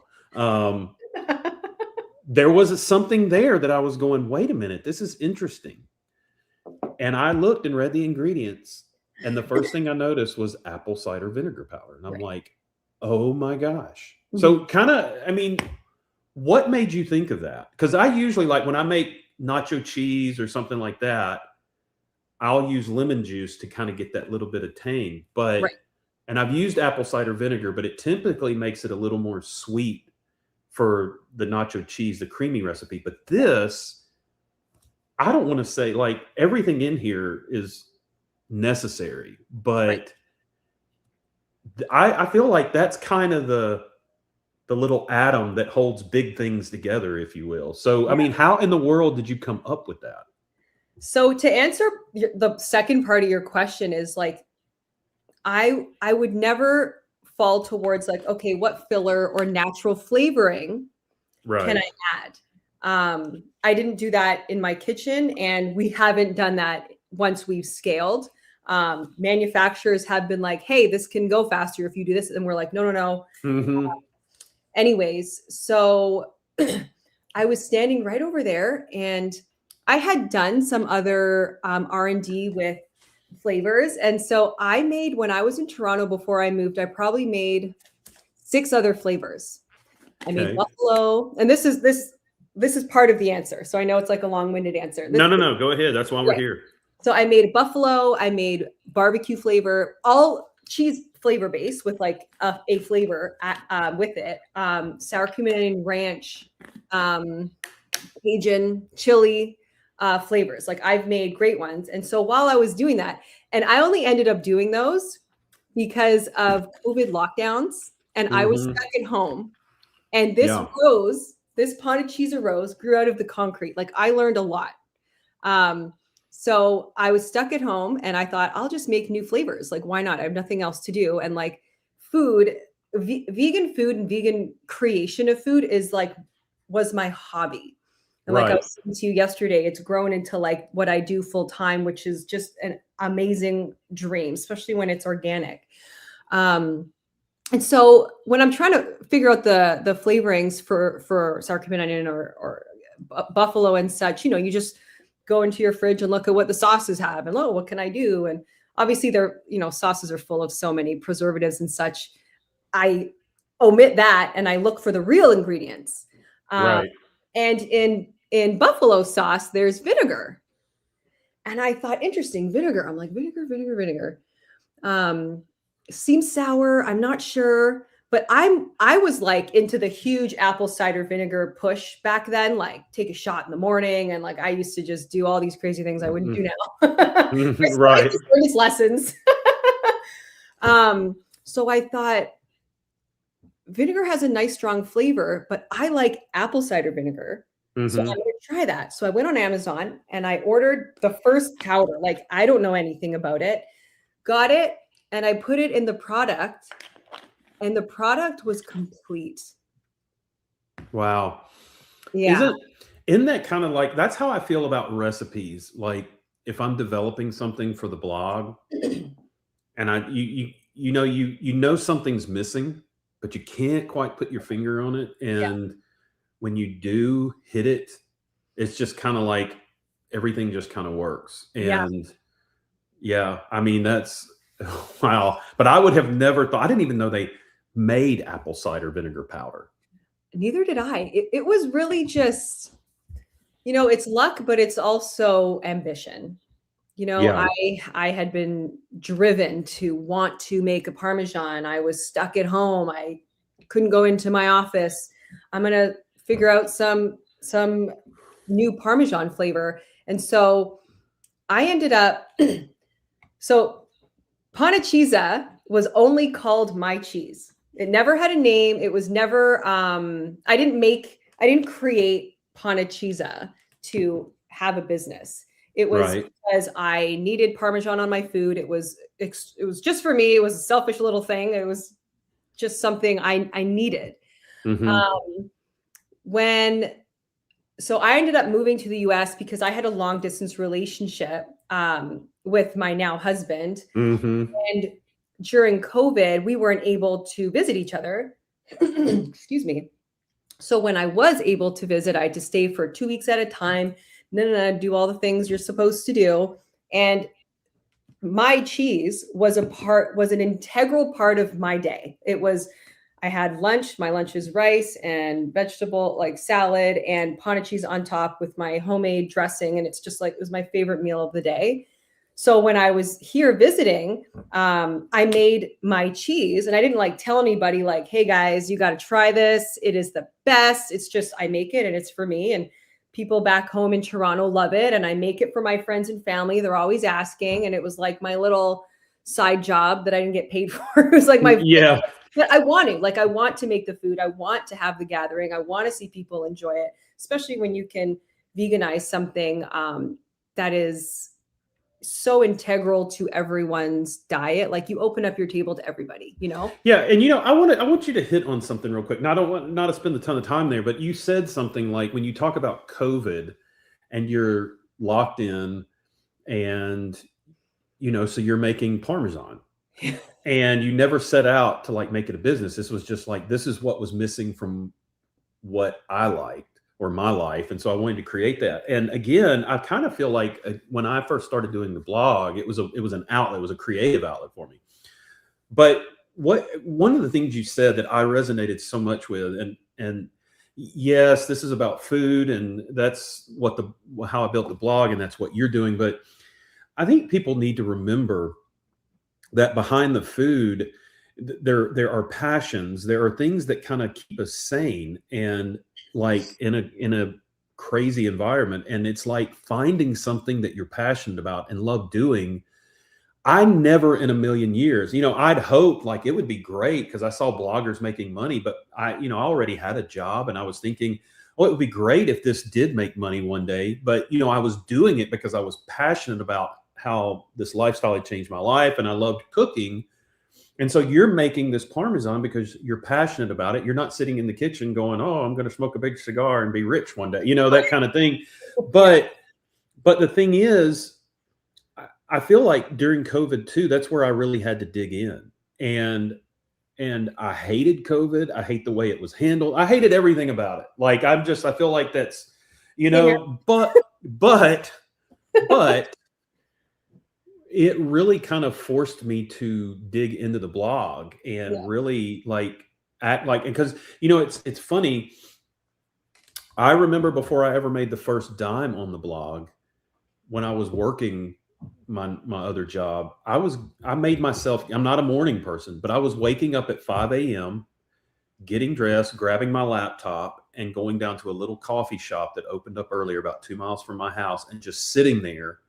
there was something there that I was going, wait a minute, this is interesting. And I looked and read the ingredients, and the first thing I noticed was apple cider vinegar powder. And I'm like, oh my gosh. Mm-hmm. So kind of, I mean, what made you think of that? Because I usually, like when I make nacho cheese or something like that, I'll use lemon juice to kind of get that little bit of tang. But and I've used apple cider vinegar, but it typically makes it a little more sweet for the nacho cheese, the creamy recipe. But this, I don't want to say, like, everything in here is necessary, but I feel like that's kind of the little atom that holds big things together, if you will. So, I mean, how in the world did you come up with that? So to answer the second part of your question is like, I would never fall towards like, okay, what filler or natural flavoring can I add? I didn't do that in my kitchen, and we haven't done that once we've scaled. Manufacturers have been like, hey, this can go faster if you do this. And we're like, no. Mm-hmm. Anyways, so I was standing right over there, and I had done some other R&D with flavors. And so I made, when I was in Toronto before I moved, I probably made 6 other flavors. I made buffalo, and this is part of the answer. So I know it's like a long-winded answer. No. Go ahead. That's why we're here. So I made buffalo, I made barbecue flavor, all cheese flavor base with like a flavor with it. Sour cream and onion ranch, Cajun chili flavors. Like I've made great ones. And so while I was doing that, and I only ended up doing those because of COVID lockdowns, and I was stuck at home. And this rose, this Panacheeza rose grew out of the concrete. Like I learned a lot. So I was stuck at home, and I thought, I'll just make new flavors. Like, why not? I have nothing else to do. And like food, vegan food and vegan creation of food was my hobby. And like I was saying to you yesterday, it's grown into like what I do full time, which is just an amazing dream, especially when it's organic. And so when I'm trying to figure out the flavorings for sour cream and onion or buffalo and such, you just go into your fridge and look at what the sauces have, and what can I do? And obviously sauces are full of so many preservatives and such. I omit that and I look for the real ingredients. And in buffalo sauce, there's vinegar. And I thought, interesting, vinegar. I'm like, vinegar. Seems sour. I'm not sure. But I was like into the huge apple cider vinegar push back then, like take a shot in the morning. And like I used to just do all these crazy things I wouldn't do now. Right. These lessons. So I thought vinegar has a nice strong flavor, but I like apple cider vinegar. So I'm going to try that. So I went on Amazon and I ordered the first powder. Like I don't know anything about it. Got it. And I put it in the product. And the product was complete. Wow. Yeah. Isn't that kind of like, that's how I feel about recipes. Like if I'm developing something for the blog and you know something's missing, but you can't quite put your finger on it. And when you do hit it, it's just kind of like everything just kind of works. And I mean, that's wow. But I would have never thought, I didn't even know they made apple cider vinegar powder. Neither did I. It was really just, it's luck, but it's also ambition. I had been driven to want to make a Parmesan. I was stuck at home. I couldn't go into my office. I'm going to figure out some new Parmesan flavor. And so I ended up, so Panacheeza was only called my cheese. It never had a name. It was never, I didn't create Panacheeza to have a business. It was because I needed Parmesan on my food. It was just for me. It was a selfish little thing. It was just something I needed. So I ended up moving to the US because I had a long distance relationship with my now husband. And during COVID, we weren't able to visit each other. Excuse me. So when I was able to visit, I had to stay for 2 weeks at a time, do all the things you're supposed to do. And my cheese was an integral part of my day. I had lunch. My lunch is rice and vegetable, like salad and Panacheeza on top with my homemade dressing. And it's just like, it was my favorite meal of the day. So when I was here visiting, I made my cheese and I didn't tell anybody hey guys, you got to try this. It is the best. It's just, I make it and it's for me. And people back home in Toronto love it. And I make it for my friends and family. They're always asking. And it was like my little side job that I didn't get paid for. It was like but I want to make the food. I want to have the gathering. I want to see people enjoy it, especially when you can veganize something that is so integral to everyone's diet. Like you open up your table to everybody, Yeah. And I want you to hit on something real quick. Now, I don't want not to spend a ton of time there, but you said something like when you talk about COVID and you're locked in and, so you're making Parmesan and you never set out to make it a business. This was just this is what was missing from what I liked or my life. And so I wanted to create that. And again, I kind of feel like when I first started doing the blog, it was an outlet, it was a creative outlet for me. But one of the things you said that I resonated so much with, and yes, this is about food and that's how I built the blog and that's what you're doing. But I think people need to remember that behind the food, there are passions, there are things that kind of keep us sane and in a crazy environment. And it's like finding something that you're passionate about and love doing. I never in a million years, I'd hope it would be great because I saw bloggers making money, but I already had a job and I was thinking, oh, it would be great if this did make money one day. But, I was doing it because I was passionate about how this lifestyle had changed my life and I loved cooking. And so you're making this Parmesan because you're passionate about it. You're not sitting in the kitchen going, oh, I'm going to smoke a big cigar and be rich one day, that kind of thing. But the thing is, I feel like during COVID too, that's where I really had to dig in. And I hated COVID. I hate the way it was handled. I hated everything about it. I feel like that's, but it really kind of forced me to dig into the blog and really act because, it's funny. I remember before I ever made the first dime on the blog, when I was working my other job, I made myself, I'm not a morning person, but I was waking up at 5 a.m. getting dressed, grabbing my laptop, and going down to a little coffee shop that opened up earlier about 2 miles from my house, and just sitting there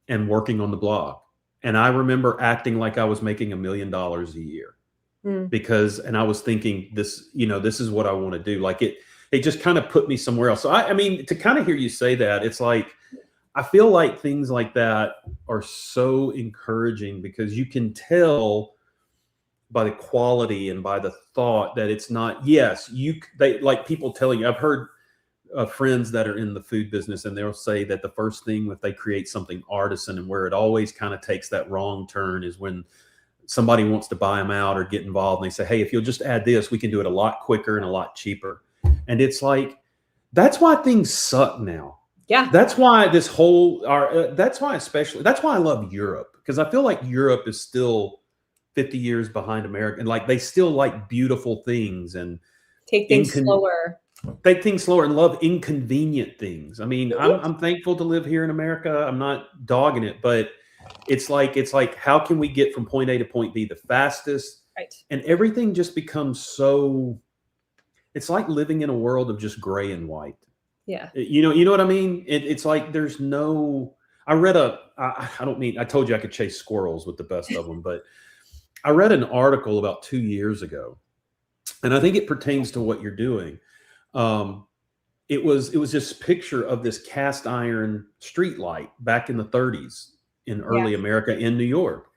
and working on the blog. And I remember acting like I was making $1 million a year because, and I was thinking this, this is what I want to do. Like it just kind of put me somewhere else. So I mean, to kind of hear you say that, it's like, I feel like things like that are so encouraging because you can tell by the quality and by the thought that it's not, yes, they like people telling you, I've heard friends that are in the food business, and they'll say that the first thing if they create something artisan, and where it always kind of takes that wrong turn, is when somebody wants to buy them out or get involved, and they say, hey, if you'll just add this, we can do it a lot quicker and a lot cheaper. And it's like, that's why things suck now. Yeah. That's why that's why I love Europe, because I feel like Europe is still 50 years behind America, and like they still like beautiful things and take things slower. Take things slower and love inconvenient things. I mean, I'm thankful to live here in America. I'm not dogging it, but it's like how can we get from point A to point B the fastest? Right. And everything just becomes so. It's like living in a world of just gray and white. Yeah. You know what I mean? It's like there's no. I read I told you I could chase squirrels with the best of them, but I read an article about 2 years ago, and I think it pertains to what you're doing. It was this picture of this cast iron street light back in the 30s in early America in New York.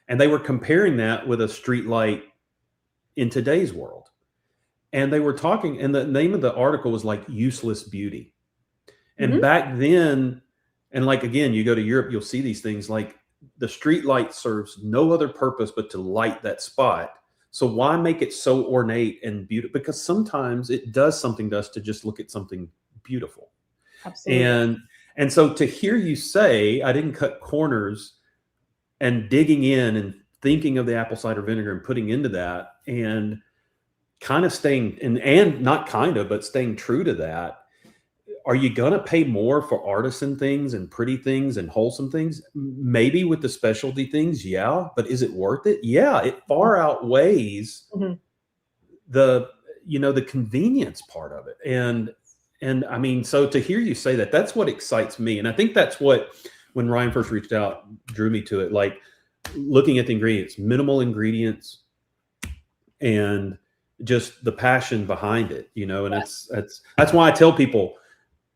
And they were comparing that with a street light in today's world. And they were talking, and the name of the article was like Useless Beauty. And back then, and like, again, you go to Europe, you'll see these things like the street light serves no other purpose but to light that spot. So why make it so ornate and beautiful? Because sometimes it does something to us to just look at something beautiful. Absolutely. And so to hear you say, I didn't cut corners, and digging in and thinking of the apple cider vinegar and putting into that, and kind of staying and not kind of, but staying true to that. Are you going to pay more for artisan things and pretty things and wholesome things? Maybe with the specialty things. Yeah. But is it worth it? Yeah. It far outweighs the convenience part of it. And I mean, so to hear you say that, that's what excites me. And I think that's what, when Ryan first reached out, drew me to it, like looking at the ingredients, minimal ingredients, and just the passion behind it, and that's why I tell people,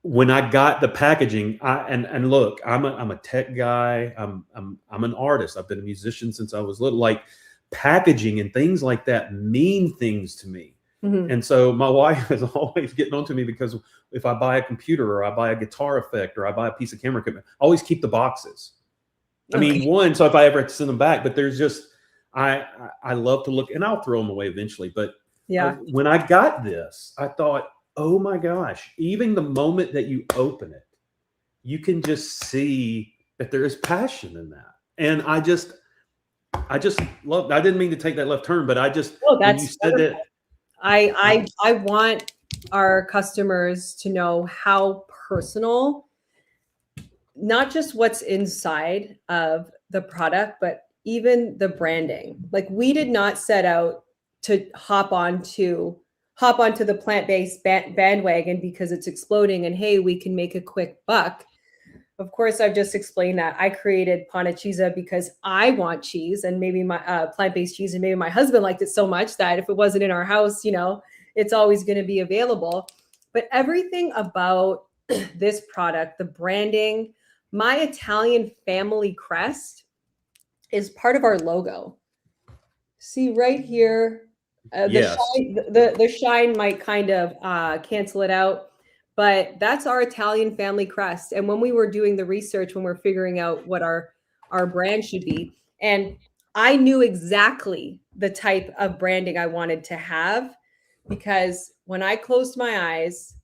when I got the packaging, and look, I'm a tech guy. I'm an artist. I've been a musician since I was little. Like packaging and things like that mean things to me. And so my wife is always getting on to me, because if I buy a computer or I buy a guitar effect or I buy a piece of camera equipment, I always keep the boxes. I mean, one, so if I ever have to send them back, but there's just, I love to look, and I'll throw them away eventually. But when I got this, I thought, oh my gosh, even the moment that you open it, you can just see that there is passion in that. And I just love, I didn't mean to take that left turn, but when you said that, I want our customers to know how personal, not just what's inside of the product, but even the branding. Like, we did not set out to hop onto the plant-based bandwagon because it's exploding and hey, we can make a quick buck. Of course, I've just explained that I created Panacheeza because I want cheese, and maybe my plant-based cheese, and maybe my husband liked it so much that if it wasn't in our house, it's always going to be available. But everything about this product, the branding, my Italian family crest is part of our logo. See right here. The shine might kind of cancel it out, but that's our Italian family crest. And when we were doing the research, when we're figuring out what our brand should be, and I knew exactly the type of branding I wanted to have, because when I closed my eyes,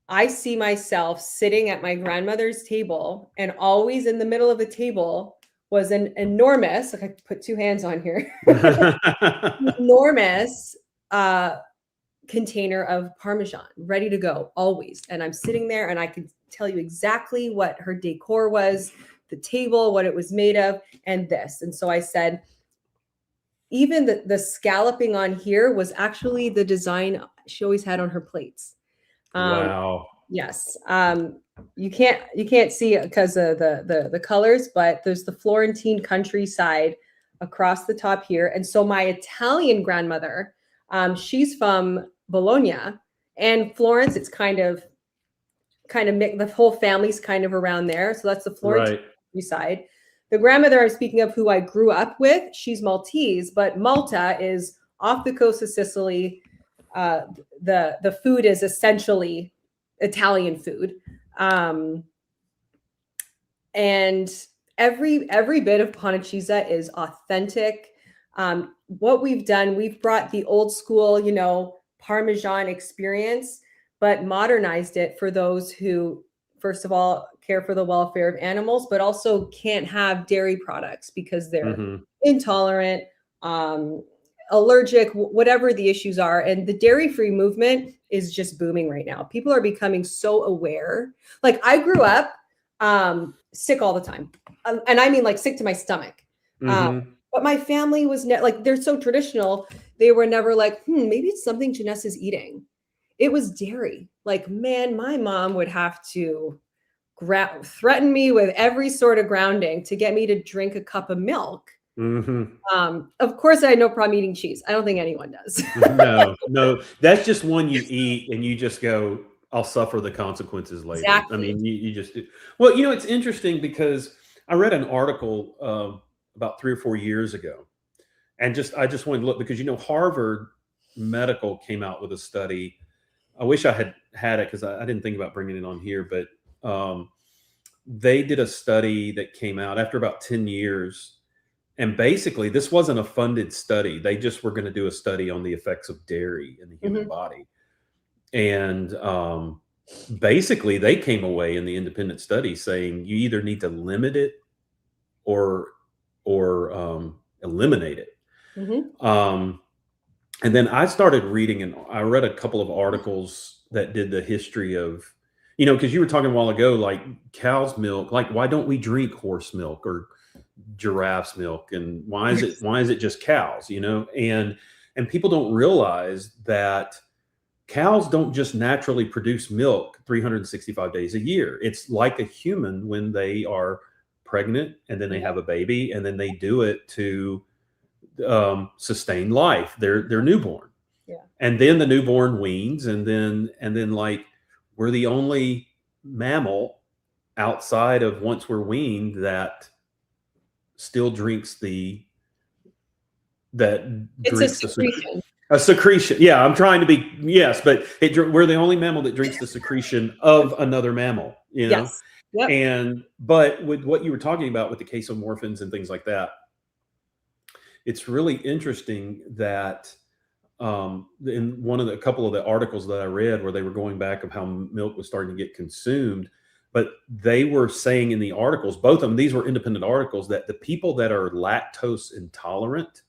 I see myself sitting at my grandmother's table, and always in the middle of the table was an enormous, like I put two hands on here, enormous container of Parmesan ready to go always. And I'm sitting there and I could tell you exactly what her decor was, the table, what it was made of, and this. And so I said, even the scalloping on here was actually the design she always had on her plates. Wow. Yes. You can't see it because of the colors, but there's the Florentine countryside across the top here. And so my Italian grandmother, she's from Bologna and Florence. It's kind of the whole family's kind of around there. So that's the Florentine countryside. The grandmother I'm speaking of, who I grew up with, she's Maltese, but Malta is off the coast of Sicily. The food is essentially Italian food. And every bit of Panacheeza is authentic. What we've done, we've brought the old school, Parmesan experience, but modernized it for those who, first of all, care for the welfare of animals, but also can't have dairy products because they're intolerant, allergic, whatever the issues are. And the dairy-free movement is just booming right now. People are becoming so aware. Like I grew up sick all the time. And I mean like sick to my stomach. But my family was like, they're so traditional. They were never like, maybe it's something Janessa's eating. It was dairy. Like, man, my mom would have to threaten me with every sort of grounding to get me to drink a cup of milk. Of course, I had no problem eating cheese. I don't think anyone does. No, that's just one you eat and you just go, I'll suffer the consequences later. Exactly. I mean, you just do. Well, it's interesting because I read an article about 3 or 4 years ago, and I just wanted to look because Harvard Medical came out with a study. I wish I had it because I didn't think about bringing it on here, but they did a study that came out after about 10 years. And basically, this wasn't a funded study. They just were going to do a study on the effects of dairy in the human body. And basically, they came away in the independent study saying you either need to limit it or eliminate it. And then I started reading, and I read a couple of articles that did the history of, because you were talking a while ago, like cow's milk, like why don't we drink horse milk or giraffe's milk, and why is it just cows? And people don't realize that cows don't just naturally produce milk 365 days a year. It's like a human when they are pregnant and then they have a baby, and then they do it to sustain life, their newborn. And then the newborn weans, and then like we're the only mammal outside of once we're weaned that still drinks a secretion. A secretion. Yeah, I'm trying to be, yes, but we're the only mammal that drinks the secretion of another mammal, Yes. Yep. But with what you were talking about with the casomorphins and things like that, it's really interesting that in a couple of the articles that I read where they were going back of how milk was starting to get consumed, but they were saying in the articles, both of them, these were independent articles, that the people that are lactose intolerant,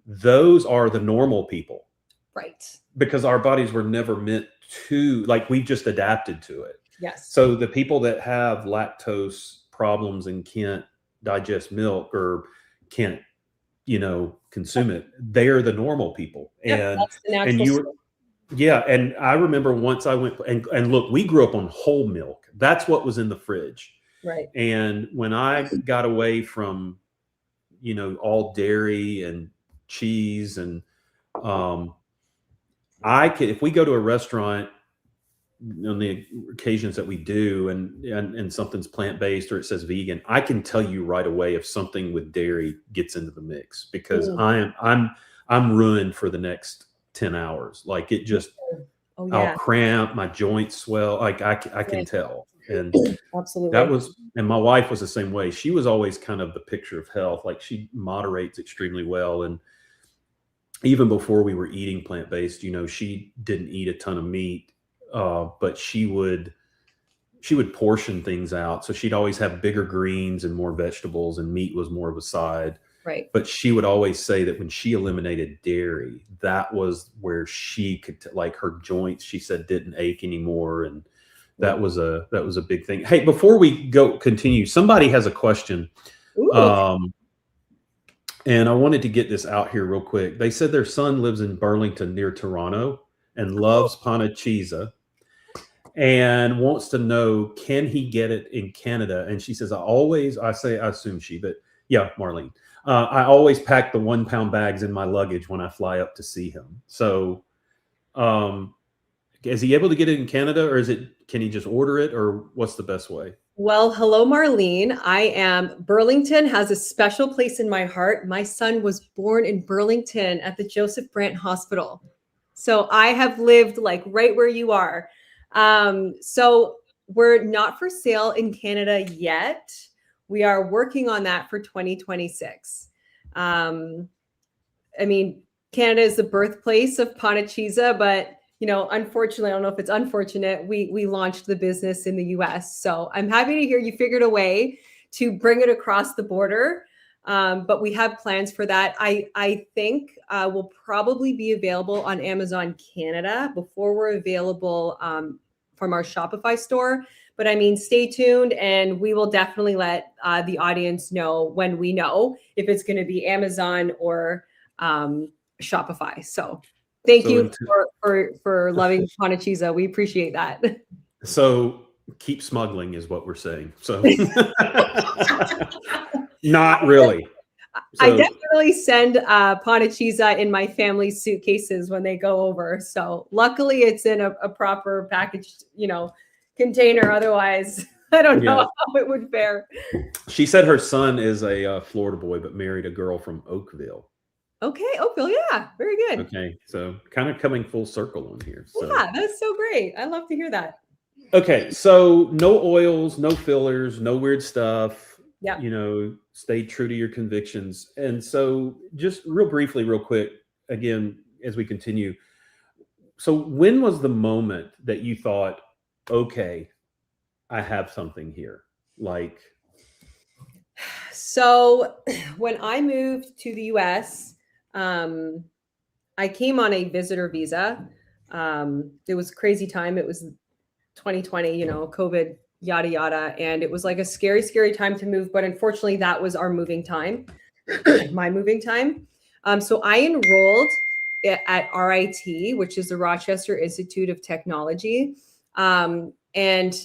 those are the normal people. Right. Because our bodies were never meant to, like, we've just adapted to it. Yes. So the people that have lactose problems and can't digest milk or can't, consume it, they're the normal people. Yep, that's the natural and I remember once I went and look, we grew up on whole milk. That's what was in the fridge. Right. And when I got away from, all dairy and cheese, and if we go to a restaurant on the occasions that we do, and something's plant-based or it says vegan, I can tell you right away if something with dairy gets into the mix, because I'm ruined for the next 10 hours. Like it just, I'll cramp, my joints swell. Like I can tell. And absolutely, and my wife was the same way. She was always kind of the picture of health. Like she moderates extremely well. And even before we were eating plant-based, she didn't eat a ton of meat. But she would portion things out. So she'd always have bigger greens and more vegetables, and meat was more of a side. Right. But she would always say that when she eliminated dairy, that was where she could, like her joints, she said, didn't ache anymore. And that was a big thing. Hey, before we continue, somebody has a question. And I wanted to get this out here real quick. They said their son lives in Burlington near Toronto and loves Panacheeza and wants to know, can he get it in Canada? And she says, I assume she, but yeah, Marlene, I always pack the 1 pound bags in my luggage when I fly up to see him. So, is he able to get it in Canada, or can he just order it, or what's the best way? Well, hello, Marlene. Burlington has a special place in my heart. My son was born in Burlington at the Joseph Brant Hospital. So I have lived like right where you are. So we're not for sale in Canada yet. We are working on that for 2026. I mean, Canada is the birthplace of Panacheeza, but unfortunately, I don't know if it's unfortunate, we launched the business in the US. So I'm happy to hear you figured a way to bring it across the border. But we have plans for that. I think will probably be available on Amazon Canada before we're available from our Shopify store. But I mean, stay tuned, and we will definitely let the audience know when we know if it's going to be Amazon or Shopify. So thank you for loving Panacheeza. We appreciate that. So keep smuggling is what we're saying. So not really. I definitely send Panacheeza in my family's suitcases when they go over. So luckily it's in a proper packaged, container. Otherwise, I don't know how it would fare. She said her son is a Florida boy, but married a girl from Oakville. Okay, Oakville, yeah, very good. Okay, so kind of coming full circle on here. So. Yeah, that's so great. I love to hear that. Okay, so no oils, no fillers, no weird stuff. Yeah. Stay true to your convictions. And so just real briefly, real quick, again, as we continue. So when was the moment that you thought, okay, I have something here? So when I moved to the US, I came on a visitor visa. It was a crazy time. It was 2020, COVID, yada, yada. And it was like a scary, scary time to move. But unfortunately, that was our moving time, my moving time. So I enrolled at RIT, which is the Rochester Institute of Technology. And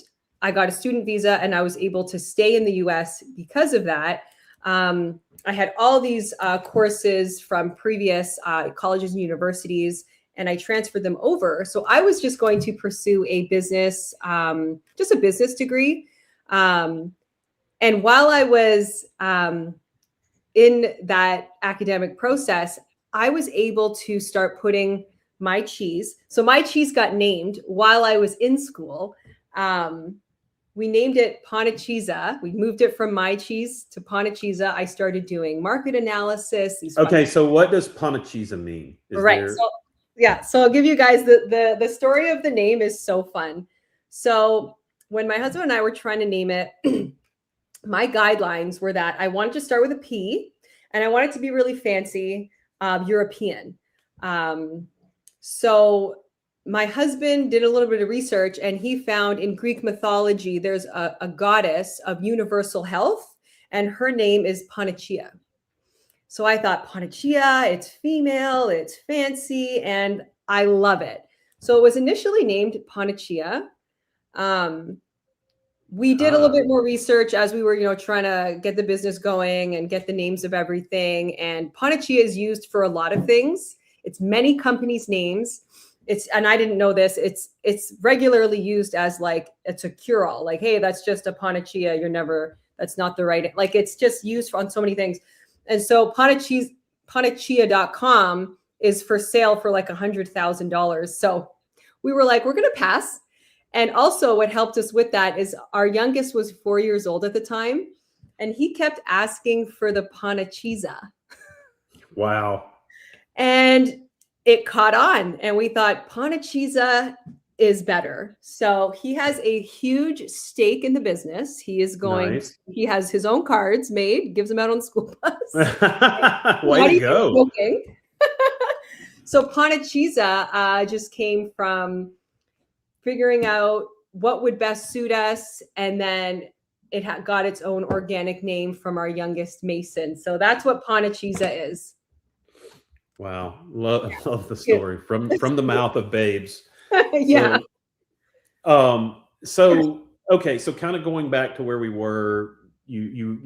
I got a student visa, and I was able to stay in the US because of that. I had all these courses from previous colleges and universities, and I transferred them over. So I was just going to pursue a business, just a business degree. And while I was in that academic process, I was able to start putting my cheese. So my cheese got named while I was in school. We named it Panacheeza. We moved it from my cheese to Panacheeza. I started doing market analysis. Okay, so what does Panacheeza mean? So I'll give you guys the story of the name is so fun. So when my husband and I were trying to name it, my guidelines were that I wanted to start with a P, and I wanted to be really fancy, European. So my husband did a little bit of research, and he found in Greek mythology, there's a goddess of universal health, and her name is Panacheia. So I thought, Panacheia, it's female, it's fancy, and I love it. So it was initially named Panacheia. We did a little bit more research as we were, trying to get the business going and get the names of everything. And Panacheia is used for a lot of things. It's many companies' names. And I didn't know this. It's regularly used as it's a cure-all. Hey, that's just a Panacheia. That's not the right. It's just used on so many things. And so Panacheeza.com is for sale for $100,000. So we were we're going to pass. And also what helped us with that is our youngest was 4 years old at the time, and he kept asking for the Panacheeza. Wow. And it caught on, and we thought Panacheeza is better. So he has a huge stake in the business. He is he has his own cards made, gives them out on the school bus. Way to go. So Panacheeza just came from figuring out what would best suit us. And then it got its own organic name from our youngest Mason. So that's what Panacheeza is. Wow. Love the story from the mouth of babes. Yeah. So okay, so kind of going back to where we were, you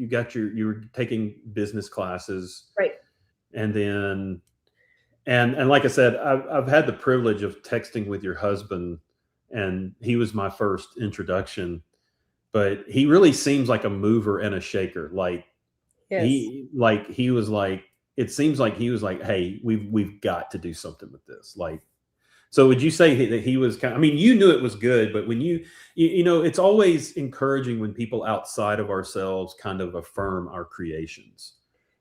were taking business classes, Right. and then and like I said, I've had the privilege of texting with your husband, and he was my first introduction, but he really seems like a mover and a shaker. Like Yes. he was like, it seems like he was like, hey, we've got to do something with this. Like, so would you say that he was kind of, I mean, you knew it was good, but when you know, it's always encouraging when people outside of ourselves kind of affirm our creations,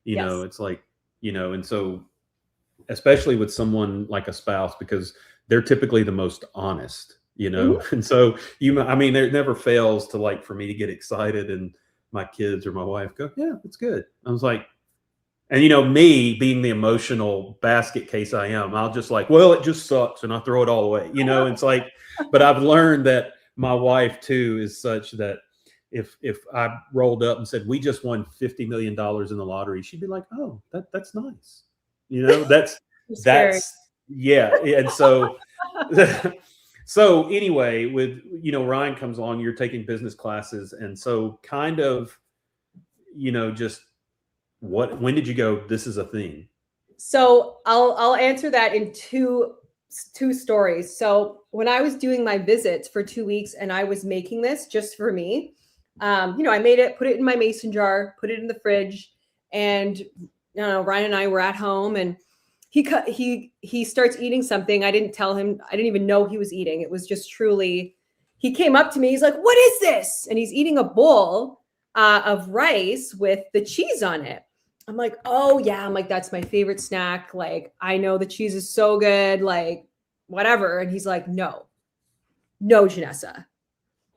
you Yes. know, it's like, you know, and so especially with someone like a spouse, because they're typically the most honest, you know, and so I mean, there never fails to, like, for me to get excited and my kids or my wife go, yeah, it's good. I was like, and you know, me being the emotional basket case I am, I'll just like, well, it just sucks, and I throw it all away, you know. It's like, but I've learned that my wife too is such that if I rolled up and said we just won $50 million in the lottery, she'd be like, oh, that's nice, you know. That's yeah. And so so anyway, with, you know, Ryan comes along, you're taking business classes, and so kind of, you know, just when did you go, this is a thing? So I'll answer that in two stories. So when I was doing my visits for 2 weeks and I was making this just for me, you know, I made it, put it in my mason jar, put it in the fridge, and you know, Ryan and I were at home, and he starts eating something. I didn't tell him. I didn't even know he was eating. It was just truly, he came up to me. He's like, "What is this?" And he's eating a bowl of rice with the cheese on it. I'm like, oh yeah. I'm like, that's my favorite snack. Like, I know the cheese is so good, like whatever. And he's like, no, Janessa,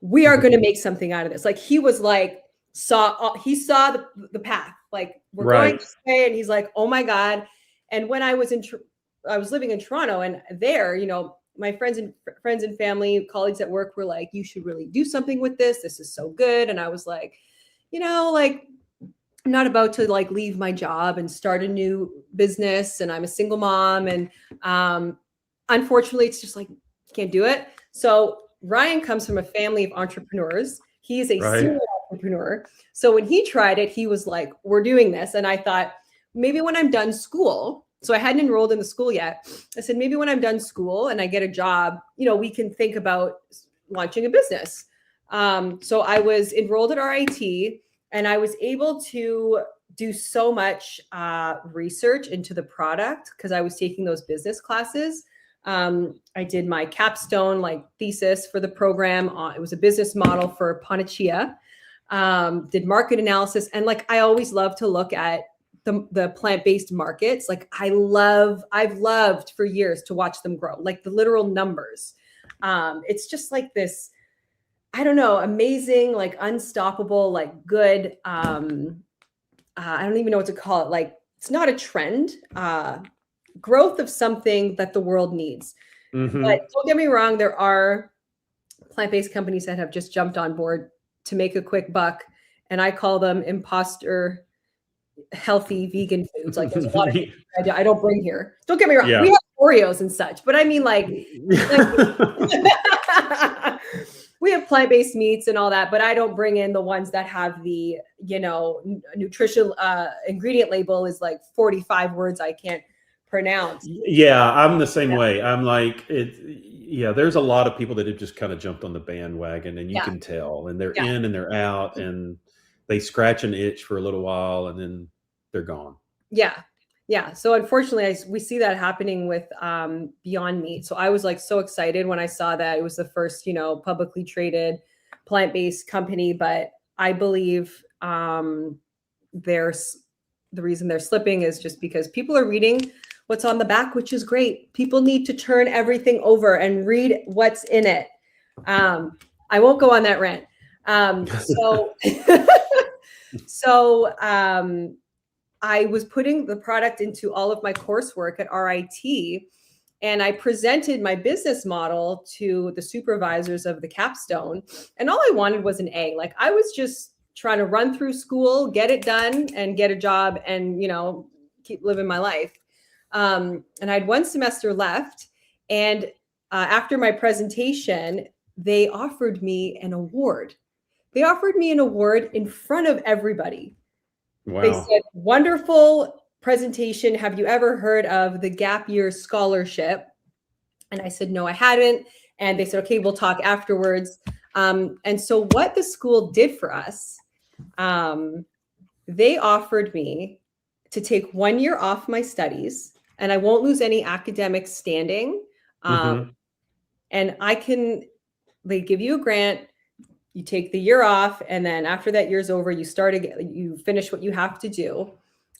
we are going to make something out of this. Like, he was like, he saw the path, like, we're going this way. And he's like, oh my God. And when I was living in Toronto, and there, you know, my friends and family, colleagues at work were like, you should really do something with this. This is so good. And I was like, you know, like, I'm not about to like leave my job and start a new business, and I'm a single mom, and unfortunately it's just like, can't do it. So Ryan comes from a family of entrepreneurs. He's a serial entrepreneur. So when he tried it, he was like, we're doing this. And I thought, maybe when I'm done school, so I hadn't enrolled in the school yet, I said, maybe when I'm done school and I get a job, you know, we can think about launching a business. So I was enrolled at RIT, and I was able to do so much research into the product because I was taking those business classes. I did my capstone like thesis for the program. It was a business model for Panacheeza. Did market analysis, and like, I always love to look at the plant-based markets. Like, I've loved for years to watch them grow, like the literal numbers. It's just like this, I don't know, amazing, like unstoppable, like good. I don't even know what to call it. Like, it's not a trend, growth of something that the world needs. Mm-hmm. But don't get me wrong, there are plant-based companies that have just jumped on board to make a quick buck. And I call them imposter healthy vegan foods. Like, there's a lot of things I don't bring here. Don't get me wrong. Yeah. We have Oreos and such, but I mean, like we have plant-based meats and all that, but I don't bring in the ones that have the, you know, nutrition ingredient label is like 45 words I can't pronounce. Yeah, I'm the same way. I'm like, yeah, there's a lot of people that have just kind of jumped on the bandwagon, and you can tell, and they're in and they're out, and they scratch an itch for a little while and then they're gone. Yeah. Yeah. So unfortunately, we see that happening with Beyond Meat. So I was like so excited when I saw that it was the first, you know, publicly traded plant-based company. But I believe the reason they're slipping is just because people are reading what's on the back, which is great. People need to turn everything over and read what's in it. I won't go on that rant. So I was putting the product into all of my coursework at RIT, and I presented my business model to the supervisors of the capstone, and all I wanted was an A. Like, I was just trying to run through school, get it done, and get a job, and keep living my life. And I had one semester left, and after my presentation, they offered me an award. They offered me an award in front of everybody. Wow. They said, "Wonderful presentation. Have you ever heard of the Gap Year Scholarship?" And I said, "No, I hadn't." And they said, "Okay, we'll talk afterwards." And so what the school did for us, they offered me to take 1 year off my studies, and I won't lose any academic standing. And they give you a grant, you take the year off, and then after that year's over, you start again, you finish what you have to do.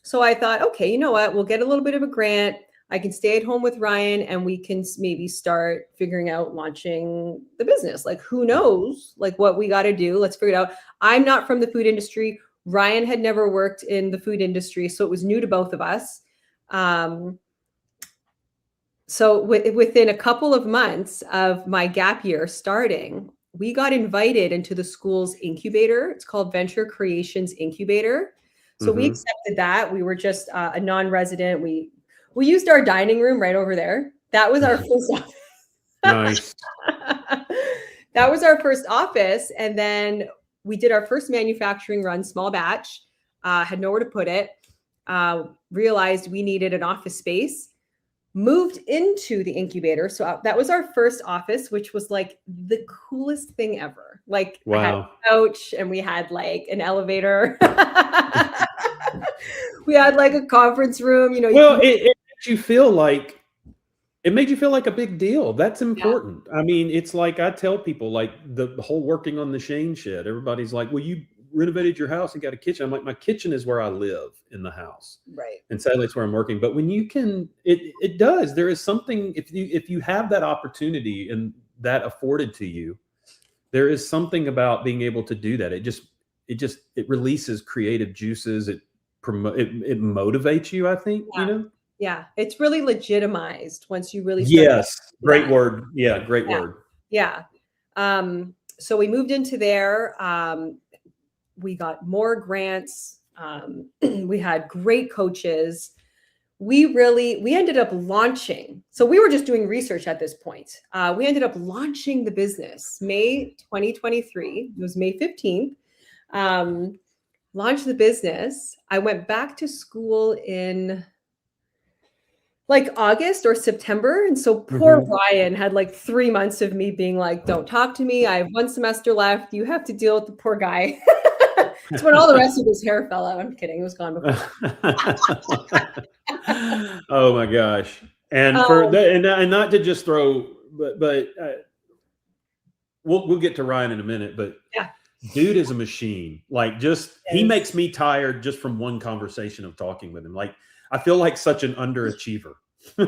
So I thought, okay, you know what? We'll get a little bit of a grant. I can stay at home with Ryan, and we can maybe start figuring out launching the business. Like, who knows, like what we got to do. Let's figure it out. I'm not from the food industry. Ryan had never worked in the food industry, so it was new to both of us. So within a couple of months of my gap year starting, we got invited into the school's incubator. It's called Venture Creations Incubator. So we accepted that. We were just a non-resident. We used our dining room right over there. That was our first office. Nice. That was our first office. And then we did our first manufacturing run, small batch, had nowhere to put it, realized we needed an office space, moved into the incubator. So that was our first office, which was like the coolest thing ever. Like, wow. I had a couch, and we had like an elevator. We had like a conference room, Well, it made you feel like a big deal. That's important. Yeah. I mean, it's like I tell people, like the whole working on the Shane shed, everybody's like, well, you renovated your house and got a kitchen. I'm like, my kitchen is where I live in the house. Right. And sadly, it's where I'm working. But when you can, it does. There is something, if you have that opportunity and that afforded to you, there is something about being able to do that. It releases creative juices. It motivates you, I think, Yeah, it's really legitimized once you really start. Yes, great word. Yeah, great word. Yeah. So we moved into there. We got more grants. We had great coaches. We ended up launching. So we were just doing research at this point. We ended up launching the business May 2023. It was May 15th. Launched the business. I went back to school in like August or September. And so poor Ryan had like 3 months of me being like, don't talk to me. I have one semester left. You have to deal with the poor guy. It's when all the rest of his hair fell out. I'm kidding. It was gone before. Oh my gosh. And and not to just throw, but we'll get to Ryan in a minute, but yeah. Dude is a machine. Like he makes me tired just from one conversation of talking with him. Like I feel like such an underachiever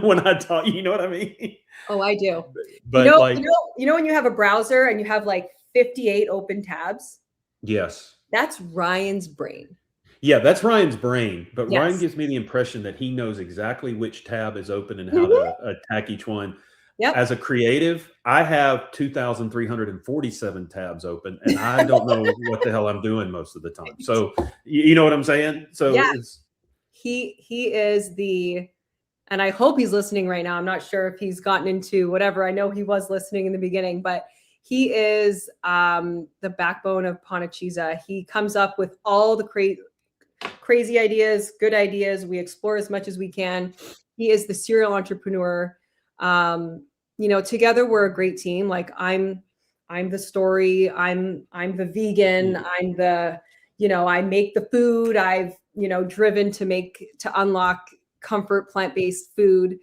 when I talk, you know what I mean? Oh, I do. But when you have a browser and you have like 58 open tabs? Yes. That's Ryan's brain. Yeah, that's Ryan's brain. But yes. Ryan gives me the impression that he knows exactly which tab is open and how to attack each one. Yep. As a creative, I have 2,347 tabs open, and I don't know what the hell I'm doing most of the time. So you know what I'm saying? So yeah. He is and I hope he's listening right now. I'm not sure if he's gotten into whatever. I know he was listening in the beginning, but he is the backbone of Panacheeza. He comes up with all the crazy ideas, good ideas. We explore as much as we can. He is the serial entrepreneur. Together we're a great team. Like I'm the story. I'm the vegan. I'm the, I make the food. I've, driven to unlock comfort plant-based food.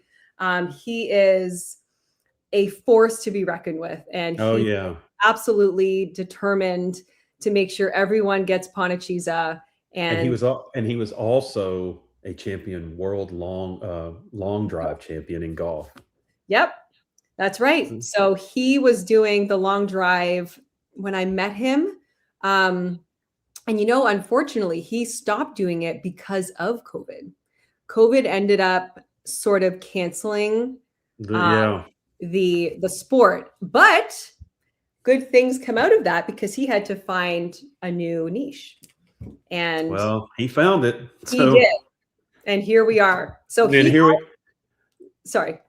He is a force to be reckoned with. And he's absolutely determined to make sure everyone gets Panacheeza. And he was also a champion, world long drive champion in golf. Yep, that's right. So he was doing the long drive when I met him. And unfortunately, he stopped doing it because of COVID. COVID ended up sort of canceling the sport. But good things come out of that because he had to find a new niche. And well, he found it. he did. And here we are. So sorry.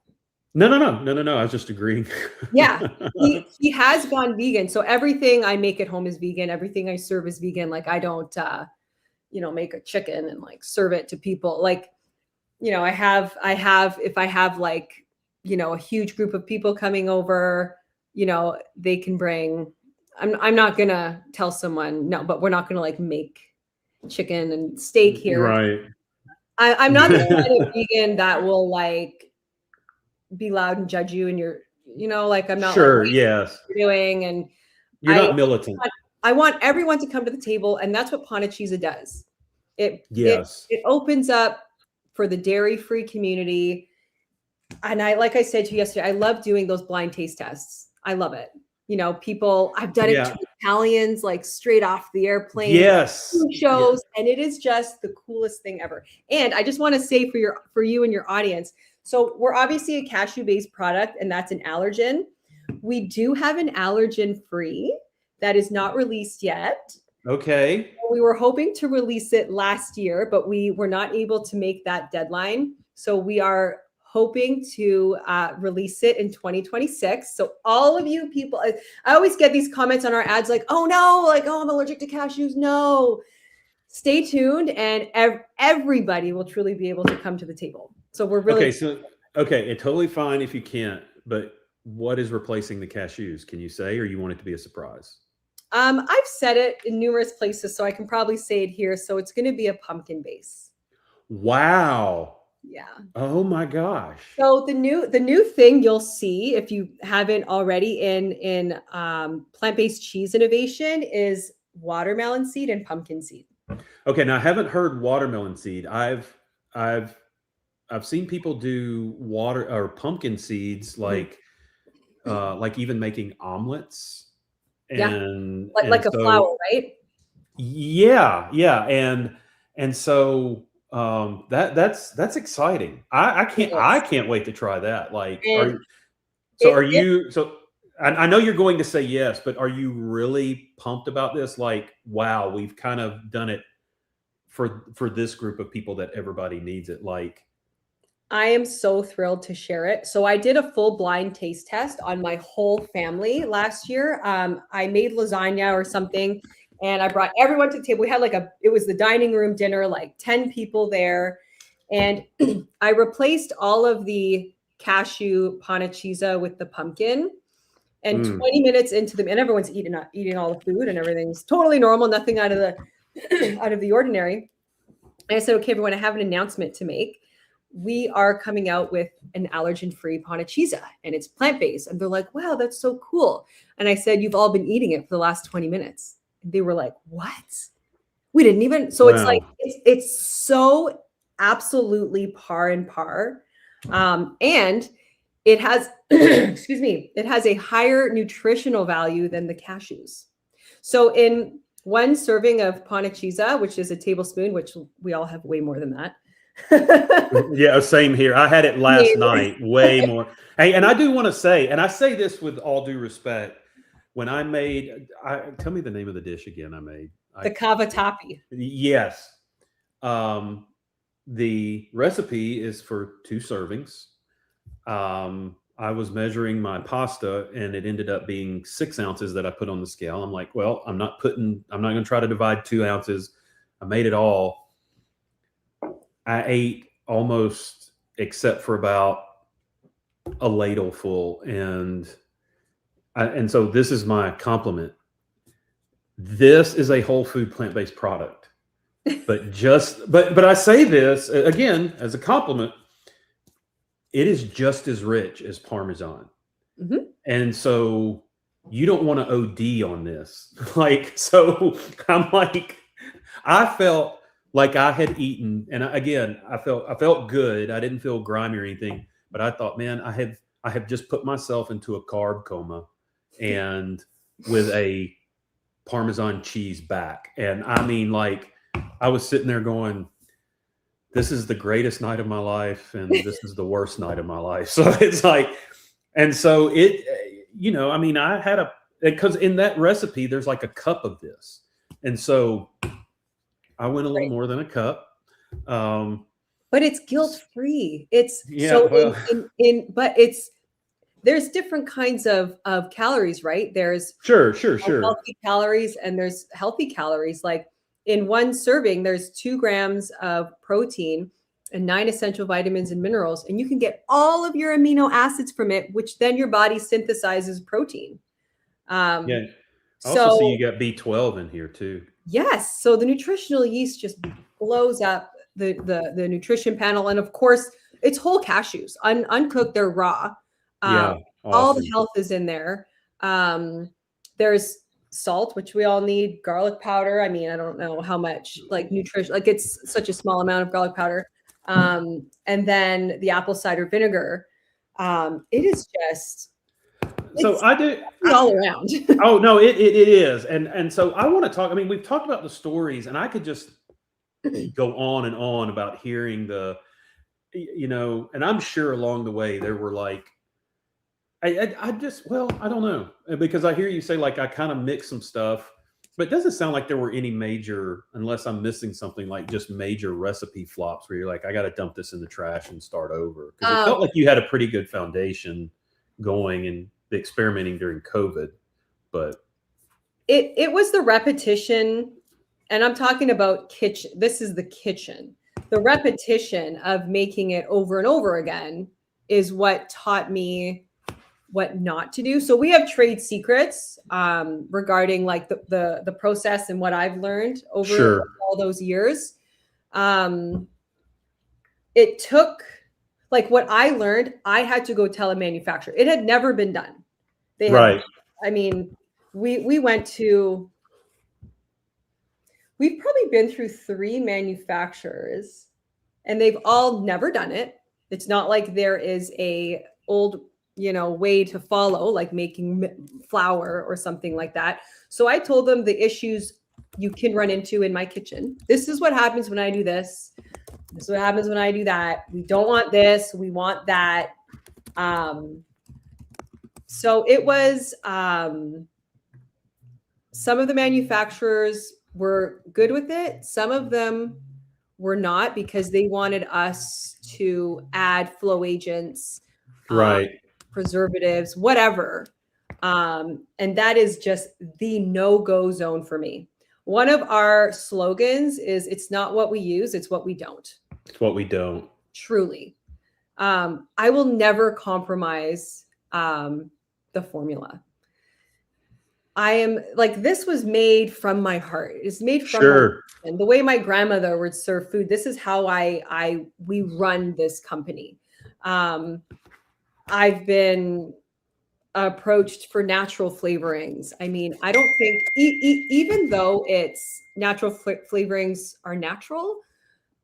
No. I was just agreeing. Yeah, he has gone vegan. So everything I make at home is vegan. Everything I serve is vegan. Like I don't, make a chicken and like serve it to people. Like, I have if I have like, a huge group of people coming over, they can bring. I'm not gonna tell someone no, but we're not gonna like make chicken and steak here. Right. I'm not the kind of vegan that will like be loud and judge you, and you're, like I'm not sure. like, Yes. you're doing, and you're not militant. I want everyone to come to the table, and that's what Panacheeza does. It opens up for the dairy-free community, and like I said to you yesterday, I love doing those blind taste tests. I love it. People, I've done it to Italians, like straight off the airplane. Yes. Shows, and it is just the coolest thing ever. And I just want to say for you and your audience. So we're obviously a cashew-based product, and that's an allergen. We do have an allergen-free that is not released yet. Okay. We were hoping to release it last year, but we were not able to make that deadline. So we are hoping to release it in 2026. So all of you people, I always get these comments on our ads like, oh no, like, oh, I'm allergic to cashews. No, stay tuned, and everybody will truly be able to come to the table. So we're really it's totally fine if you can't, but what is replacing the cashews? Can you say, or you want it to be a surprise? I've said it in numerous places, so I can probably say it here. So it's going to be a pumpkin base. Wow. Yeah. Oh my gosh. So the new thing you'll see, if you haven't already, in plant-based cheese innovation is watermelon seed and pumpkin seed. Okay, now I haven't heard watermelon seed. I've seen people do water or pumpkin seeds, like even making omelets. And like a flour, right? Yeah. And so that's exciting. I can't wait to try that. Like, I know you're going to say yes, but are you really pumped about this? Like, wow, we've kind of done it for this group of people that everybody needs it. Like, I am so thrilled to share it. So I did a full blind taste test on my whole family last year. I made lasagna or something, and I brought everyone to the table. We had it was the dining room dinner, like 10 people there. And I replaced all of the cashew Panacheeza with the pumpkin. And 20 minutes into them, and everyone's eating all the food, and everything's totally normal, nothing out of the ordinary. And I said, okay, everyone, I have an announcement to make. We are coming out with an allergen-free Panacheeza, and it's plant-based. And they're like, wow, that's so cool. And I said, you've all been eating it for the last 20 minutes. And they were like, what? We didn't even. So It's like, it's so absolutely par and par. And it has, excuse me, it has a higher nutritional value than the cashews. So in one serving of Panacheeza, which is a tablespoon, which we all have way more than that. Yeah, same here. I had it last night, way more. Hey, and I do want to say, and I say this with all due respect, when I made, tell me the name of the dish again I made. The cavatappi. Yes. The recipe is for 2 servings. I was measuring my pasta, and it ended up being 6 ounces that I put on the scale. I'm like, well, I'm not going to try to divide 2 ounces. I made it all. I ate almost, except for about a ladle full. And so this is my compliment. This is a whole food plant-based product, but I say this again, as a compliment. It is just as rich as Parmesan. Mm-hmm. And so you don't want to OD on this. So I'm like, I felt like I had eaten, and I felt good. I didn't feel grimy or anything, but I thought, man, I have just put myself into a carb coma, and with a Parmesan cheese back. And I mean, like, I was sitting there going, this is the greatest night of my life, and this is the worst night of my life. So it's like, and so it, I mean, I had because in that recipe, there's like a cup of this. And so I went a little more than a cup. But it's guilt-free. It's Yeah, so well, but there's different kinds of calories, right? There's sure. unhealthy calories and there's healthy calories. Like in one serving, there's 2 grams of protein and 9 essential vitamins and minerals, and you can get all of your amino acids from it, which then your body synthesizes protein. Yeah. I also So see you got B12 in here too. yes, so the nutritional yeast just blows up the nutrition panel, and of course, it's whole cashews, uncooked, they're raw. Yeah, All the awesome. health is in there. There's salt, which we all need, garlic powder. I mean, I don't know how much like nutrition, like it's such a small amount of garlic powder. And then the apple cider vinegar. It is just So I do all around. Oh no, it is. And so I want to talk. I mean, we've talked about the stories, and I could just go on and on about hearing and I'm sure along the way there were like I just, well, I don't know, because I hear you say like I kind of mixed some stuff, but it doesn't sound like there were any major, unless I'm missing something, like just major recipe flops where you're like, I got to dump this in the trash and start over. Because it felt like you had a pretty good foundation going and the experimenting during COVID, but it was the repetition, and I'm talking about kitchen. This is the kitchen. The repetition of making it over and over again is what taught me what not to do. So we have trade secrets regarding like the process and what I've learned over all those years. It took, like, what I learned, I had to go tell a manufacturer. It had never been done. I mean, we've probably been through 3 manufacturers and they've all never done it. It's not like there is a old, way to follow, like making flour or something like that. So I told them the issues you can run into in my kitchen. This is what happens when I do this. This is what happens when I do that. We don't want this. We want that. So it was, some of the manufacturers were good with it. Some of them were not, because they wanted us to add flow agents, preservatives, whatever. And that is just the no-go zone for me. One of our slogans is, it's not what we use, it's what we don't. It's what we don't. Truly. I will never compromise the formula. I am like, this was made from my heart. It's made from and the way my grandmother would serve food. This is how we run this company. I've been approached for natural flavorings. I mean, I don't think even though it's natural flavorings are natural,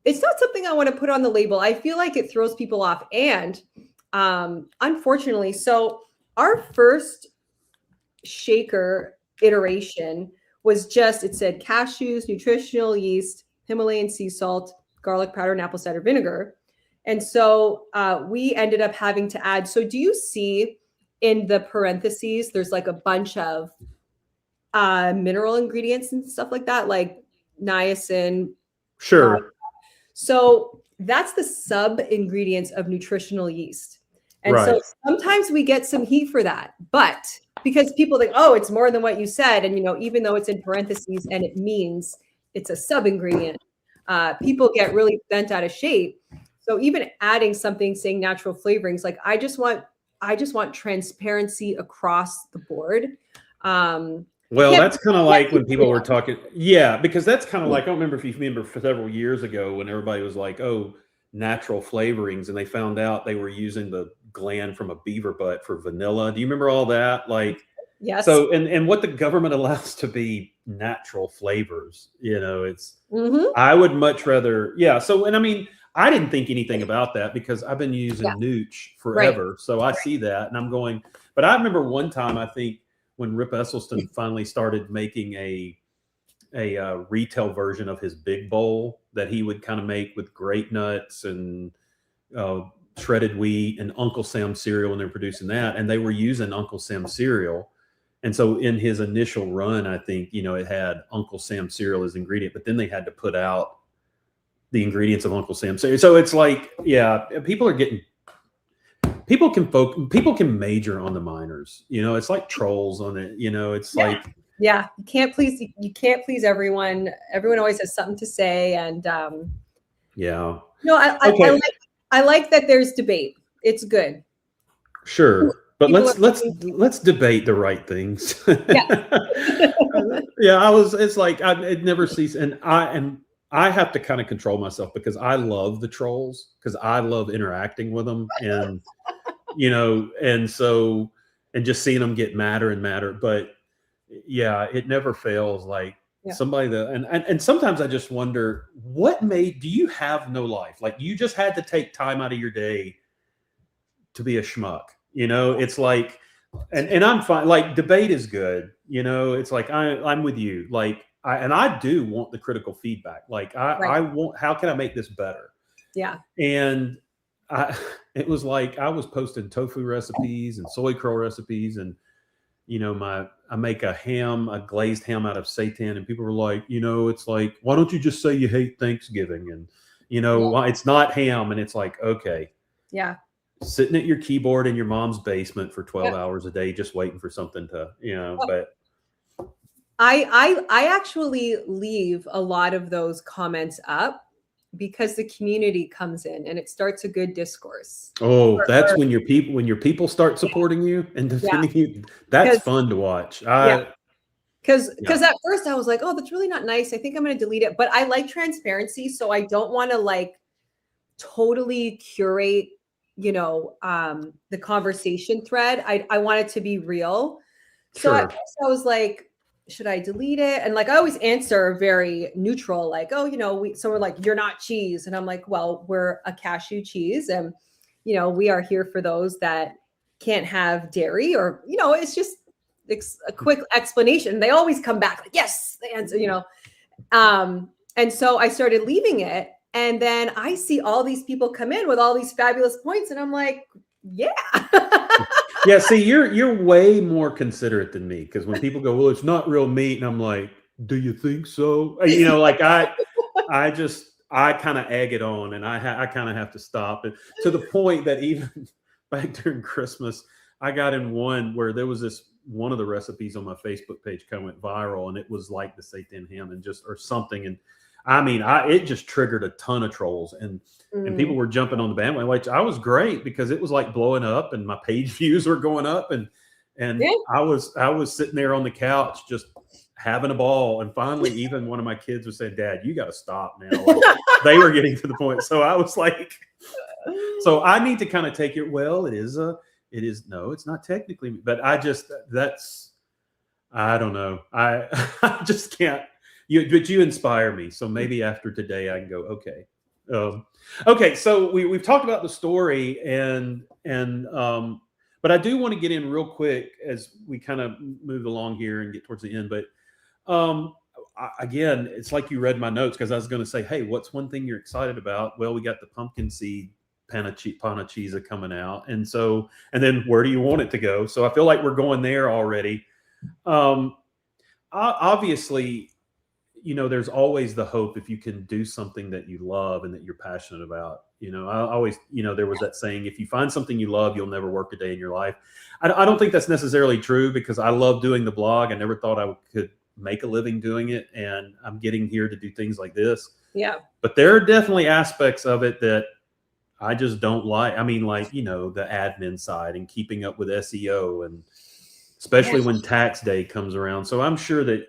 it's not something I want to put on the label. I feel like it throws people off. And unfortunately, so our first shaker iteration was just, it said cashews, nutritional yeast, Himalayan sea salt, garlic powder, and apple cider vinegar. And so we ended up having to add, so do you see in the parentheses, there's like a bunch of mineral ingredients and stuff like that, like niacin. So that's the sub ingredients of nutritional yeast. And so sometimes we get some heat for that, but because people think, oh, it's more than what you said. And, even though it's in parentheses and it means it's a sub ingredient, people get really bent out of shape. So even adding something saying natural flavorings, like I just want transparency across the board. Well, that's kind of like when people were talking. Yeah, because that's kind of like, I don't remember if you remember for several years ago when everybody was like, oh, natural flavorings, and they found out they were using the gland from a beaver butt for vanilla. Do you remember all that? Like, yes. So, and what the government allows to be natural flavors, it's, I would much rather, So, and I mean, I didn't think anything about that because I've been using Nooch forever. So I see that and I'm going, but I remember one time, I think when Rip Esselstyn finally started making a retail version of his Big Bowl that he would kind of make with grape nuts and shredded wheat and Uncle Sam cereal when they were producing that. And they were using Uncle Sam cereal. And so in his initial run, I think, it had Uncle Sam cereal as ingredient, but then they had to put out the ingredients of Uncle Sam cereal. So it's like, yeah, people can major on the minors. It's like trolls on it. It's like, yeah, you can't please everyone. Everyone always has something to say. And yeah. No, I like that there's debate. It's good. Sure. But let's debate the right things. Yeah, it's like it never ceases. And I have to kind of control myself because I love the trolls because I love interacting with them and and just seeing them get madder and madder. But yeah, it never fails. Like somebody and sometimes I just wonder do you have no life? Like you just had to take time out of your day to be a schmuck. It's like, and I'm fine. Like debate is good. It's like, I'm with you. Like I do want the critical feedback. Like I want, how can I make this better? Yeah. And it was like, I was posting tofu recipes and soy curl recipes and, I make a glazed ham out of seitan and people were like, it's like, why don't you just say you hate Thanksgiving? And, why it's not ham. And it's like, okay. Yeah. Sitting at your keyboard in your mom's basement for 12 hours a day, just waiting for something to, but I actually leave a lot of those comments up because the community comes in and it starts a good discourse. That's when your people start supporting you and defending you. That's fun to watch. Because at first I was like, oh, that's really not nice. I think I'm going to delete it. But I like transparency. So I don't want to like totally curate the conversation thread. I want it to be real. So at first I was like, should I delete it? And like, I always answer very neutral, like, oh, someone like, you're not cheese. And I'm like, well, we're a cashew cheese. And, we are here for those that can't have dairy or, it's just a quick explanation. They always come back like, yes, the answer, and so I started leaving it. And then I see all these people come in with all these fabulous points. And I'm like, yeah. Yeah. See, you're way more considerate than me. Cause when people go, well, it's not real meat. And I'm like, do you think so? Like I kind of egg it on and I kind of have to stop it to the point that even back during Christmas, I got in one where there was one of the recipes on my Facebook page kind of went viral and it was like the seitan ham and or something. And I mean, it just triggered a ton of trolls and people were jumping on the bandwagon, which I was great because it was like blowing up and my page views were going up and I was sitting there on the couch just having a ball. And finally, even one of my kids was saying, Dad, you got to stop now. Like, they were getting to the point. So I was like, so I need to kind of take it. Well, no, it's not technically, but I don't know. I just can't. But you inspire me. So maybe after today, I can go, okay. Okay. So we've talked about the story but I do want to get in real quick as we kind of move along here and get towards the end. But again, it's like you read my notes because I was going to say, hey, what's one thing you're excited about? Well, we got the pumpkin seed Panacheeza coming out. And then where do you want it to go? So I feel like we're going there already. Obviously, there's always the hope if you can do something that you love and that you're passionate about. I always, there was that saying, if you find something you love, you'll never work a day in your life. I don't think that's necessarily true because I love doing the blog. I never thought I could make a living doing it. And I'm getting here to do things like this. Yeah. But there are definitely aspects of it that I just don't like. I mean, like, the admin side and keeping up with SEO and especially when tax day comes around. So I'm sure that,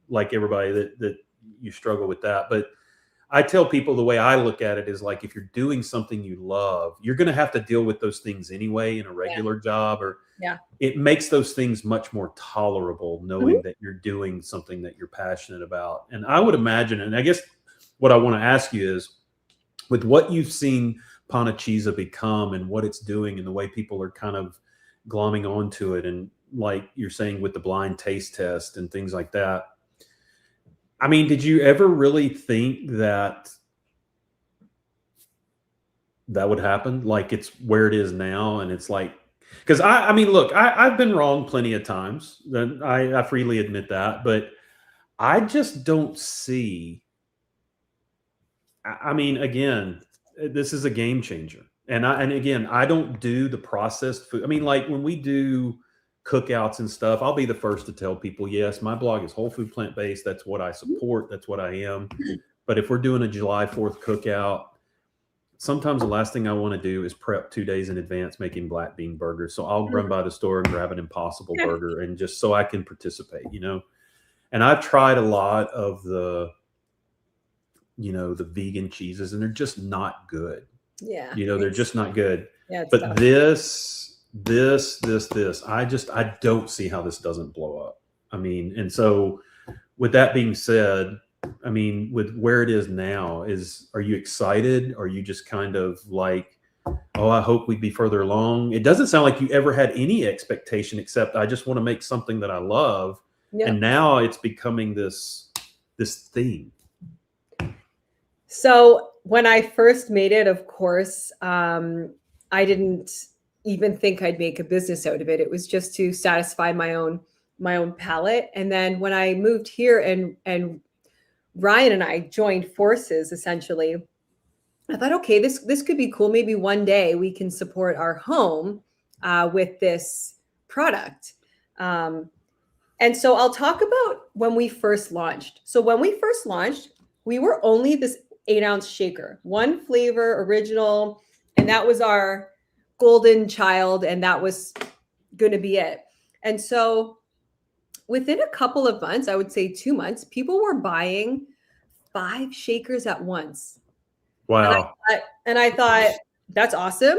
like everybody that you struggle with that. But I tell people the way I look at it is like, if you're doing something you love, you're going to have to deal with those things anyway in a regular job, or it makes those things much more tolerable knowing that you're doing something that you're passionate about. And I would imagine, and I guess what I want to ask you is, with what you've seen Panacheeza become and what it's doing and the way people are kind of glomming onto it, and like you're saying with the blind taste test and things like that, I mean, did you ever really think that would happen? Like it's where it is now, and it's like, Because I mean, look, I've been wrong plenty of times. Then I freely admit that, but I just don't see. I mean, again, this is a game changer. And again, I don't do the processed food. I mean, like when we do cookouts and stuff, I'll be the first to tell people, yes, my blog is whole food plant based. That's what I support. That's what I am. But if we're doing a July 4th cookout, sometimes the last thing I want to do is prep 2 days in advance making black bean burgers. So I'll run by the store and grab an Impossible burger, and just so I can participate, you know. And I've tried a lot of the, you know, the vegan cheeses, and they're just not good. Yeah. You know, they're just not good. Yeah, but tough. this, I don't see how this doesn't blow up. I mean, and so with that being said, I mean, with where it is now, are you excited? Are you just kind of like, oh, I hope we'd be further along? It doesn't sound like you ever had any expectation except I just want to make something that I love. Yeah. And now it's becoming this thing. So when I first made it, of course, I didn't even think I'd make a business out of it. It was just to satisfy my own palate. And then when I moved here and Ryan and I joined forces, essentially, I thought, okay, this could be cool. Maybe one day we can support our home with this product. And so I'll talk about when we first launched. So when we first launched, we were only this 8-ounce shaker, one flavor, original, and that was our golden child, and that was going to be it. And so within a couple of months, I would say 2 months, people were buying 5 shakers at once. Wow. And I thought, that's awesome.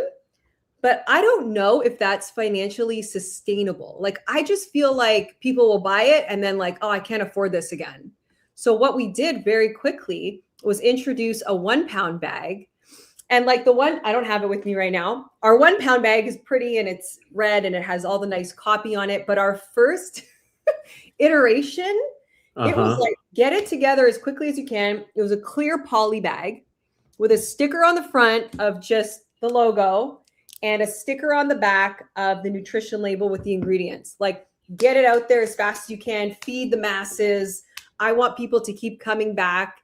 But I don't know if that's financially sustainable. Like, I just feel like people will buy it and then like, oh, I can't afford this again. So what we did very quickly was introduce a 1-pound bag. And like the one, I don't have it with me right now. Our 1-pound bag is pretty and it's red and it has all the nice copy on it. But our first iteration, it was like, get it together as quickly as you can. It was a clear poly bag with a sticker on the front of just the logo and a sticker on the back of the nutrition label with the ingredients. Like, get it out there as fast as you can, feed the masses. I want people to keep coming back.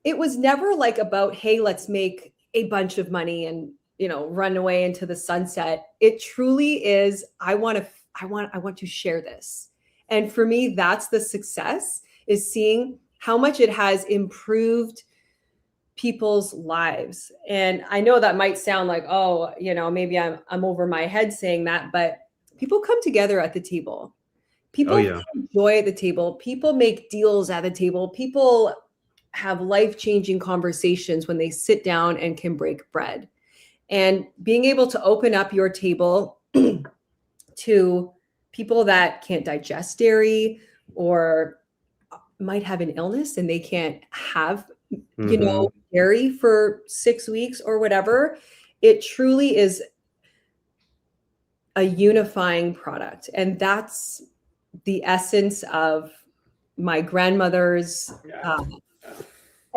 It was never like about, hey, let's make a bunch of money and, you know, run away into the sunset. It truly is, I want to share this. And for me, that's the success, is seeing how much it has improved people's lives. And I know that might sound like, oh, you know, maybe I'm over my head saying that, but people come together at the table. People enjoy at the table. People make deals at the table. People have life-changing conversations when they sit down and can break bread. And being able to open up your table to people that can't digest dairy or might have an illness and they can't have, you know, dairy for 6 weeks or whatever, it truly is a unifying product. And that's the essence of my grandmother's,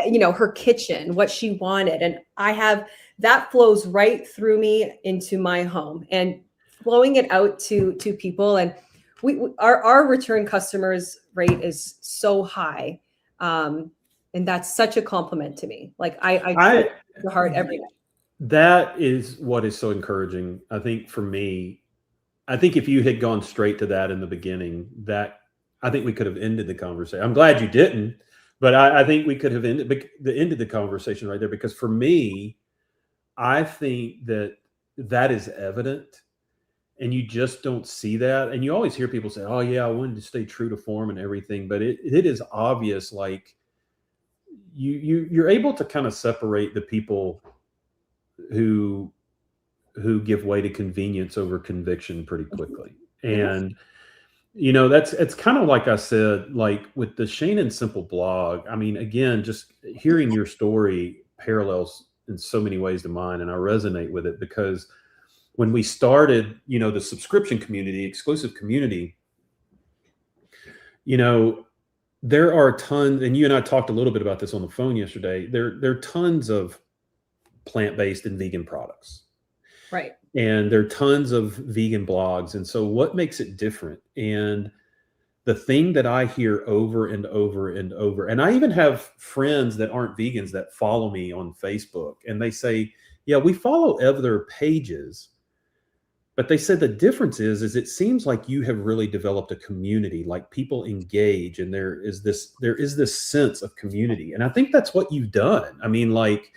you know, her kitchen, what she wanted. And I have, that flows right through me into my home and flowing it out to people. And our return customers rate is so high. And that's such a compliment to me. Like I the heart every day. That is what is so encouraging. I think for me, I think if you had gone straight to that in the beginning, that I think we could have ended the conversation. I'm glad you didn't, but I think we could have ended the conversation right there, because for me, I think that is evident, and you just don't see that. And you always hear people say, "Oh yeah, I wanted to stay true to form and everything," but it is obvious. Like you're able to kind of separate the people who give way to convenience over conviction pretty quickly. And you know, it's kind of like I said, like with the Shane and Simple blog. I mean, again, just hearing your story parallels in so many ways to mine, and I resonate with it because when we started, you know, the subscription community, exclusive community, you know, there are tons, and you and I talked a little bit about this on the phone yesterday. There are tons of plant-based and vegan products. Right. and there are tons of vegan blogs. And so what makes it different? And the thing that I hear over and over and over, and I even have friends that aren't vegans that follow me on Facebook, and they say, yeah, we follow other pages, but they said the difference is it seems like you have really developed a community, like people engage, and there is this sense of community. And I think that's what you've done. I mean, like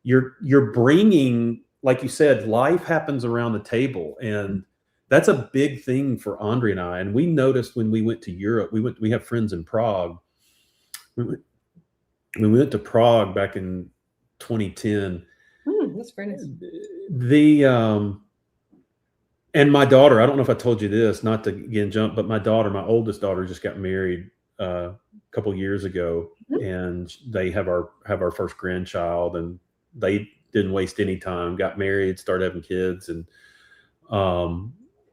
you're bringing, like you said, life happens around the table, and that's a big thing for Andre and I. And we noticed when we went to Europe, we have friends in Prague. We went to Prague back in 2010. That's very nice. And my daughter, I don't know if I told you this, not to again jump, but my oldest daughter just got married a couple years ago, and they have our first grandchild, and they didn't waste any time, got married, started having kids. And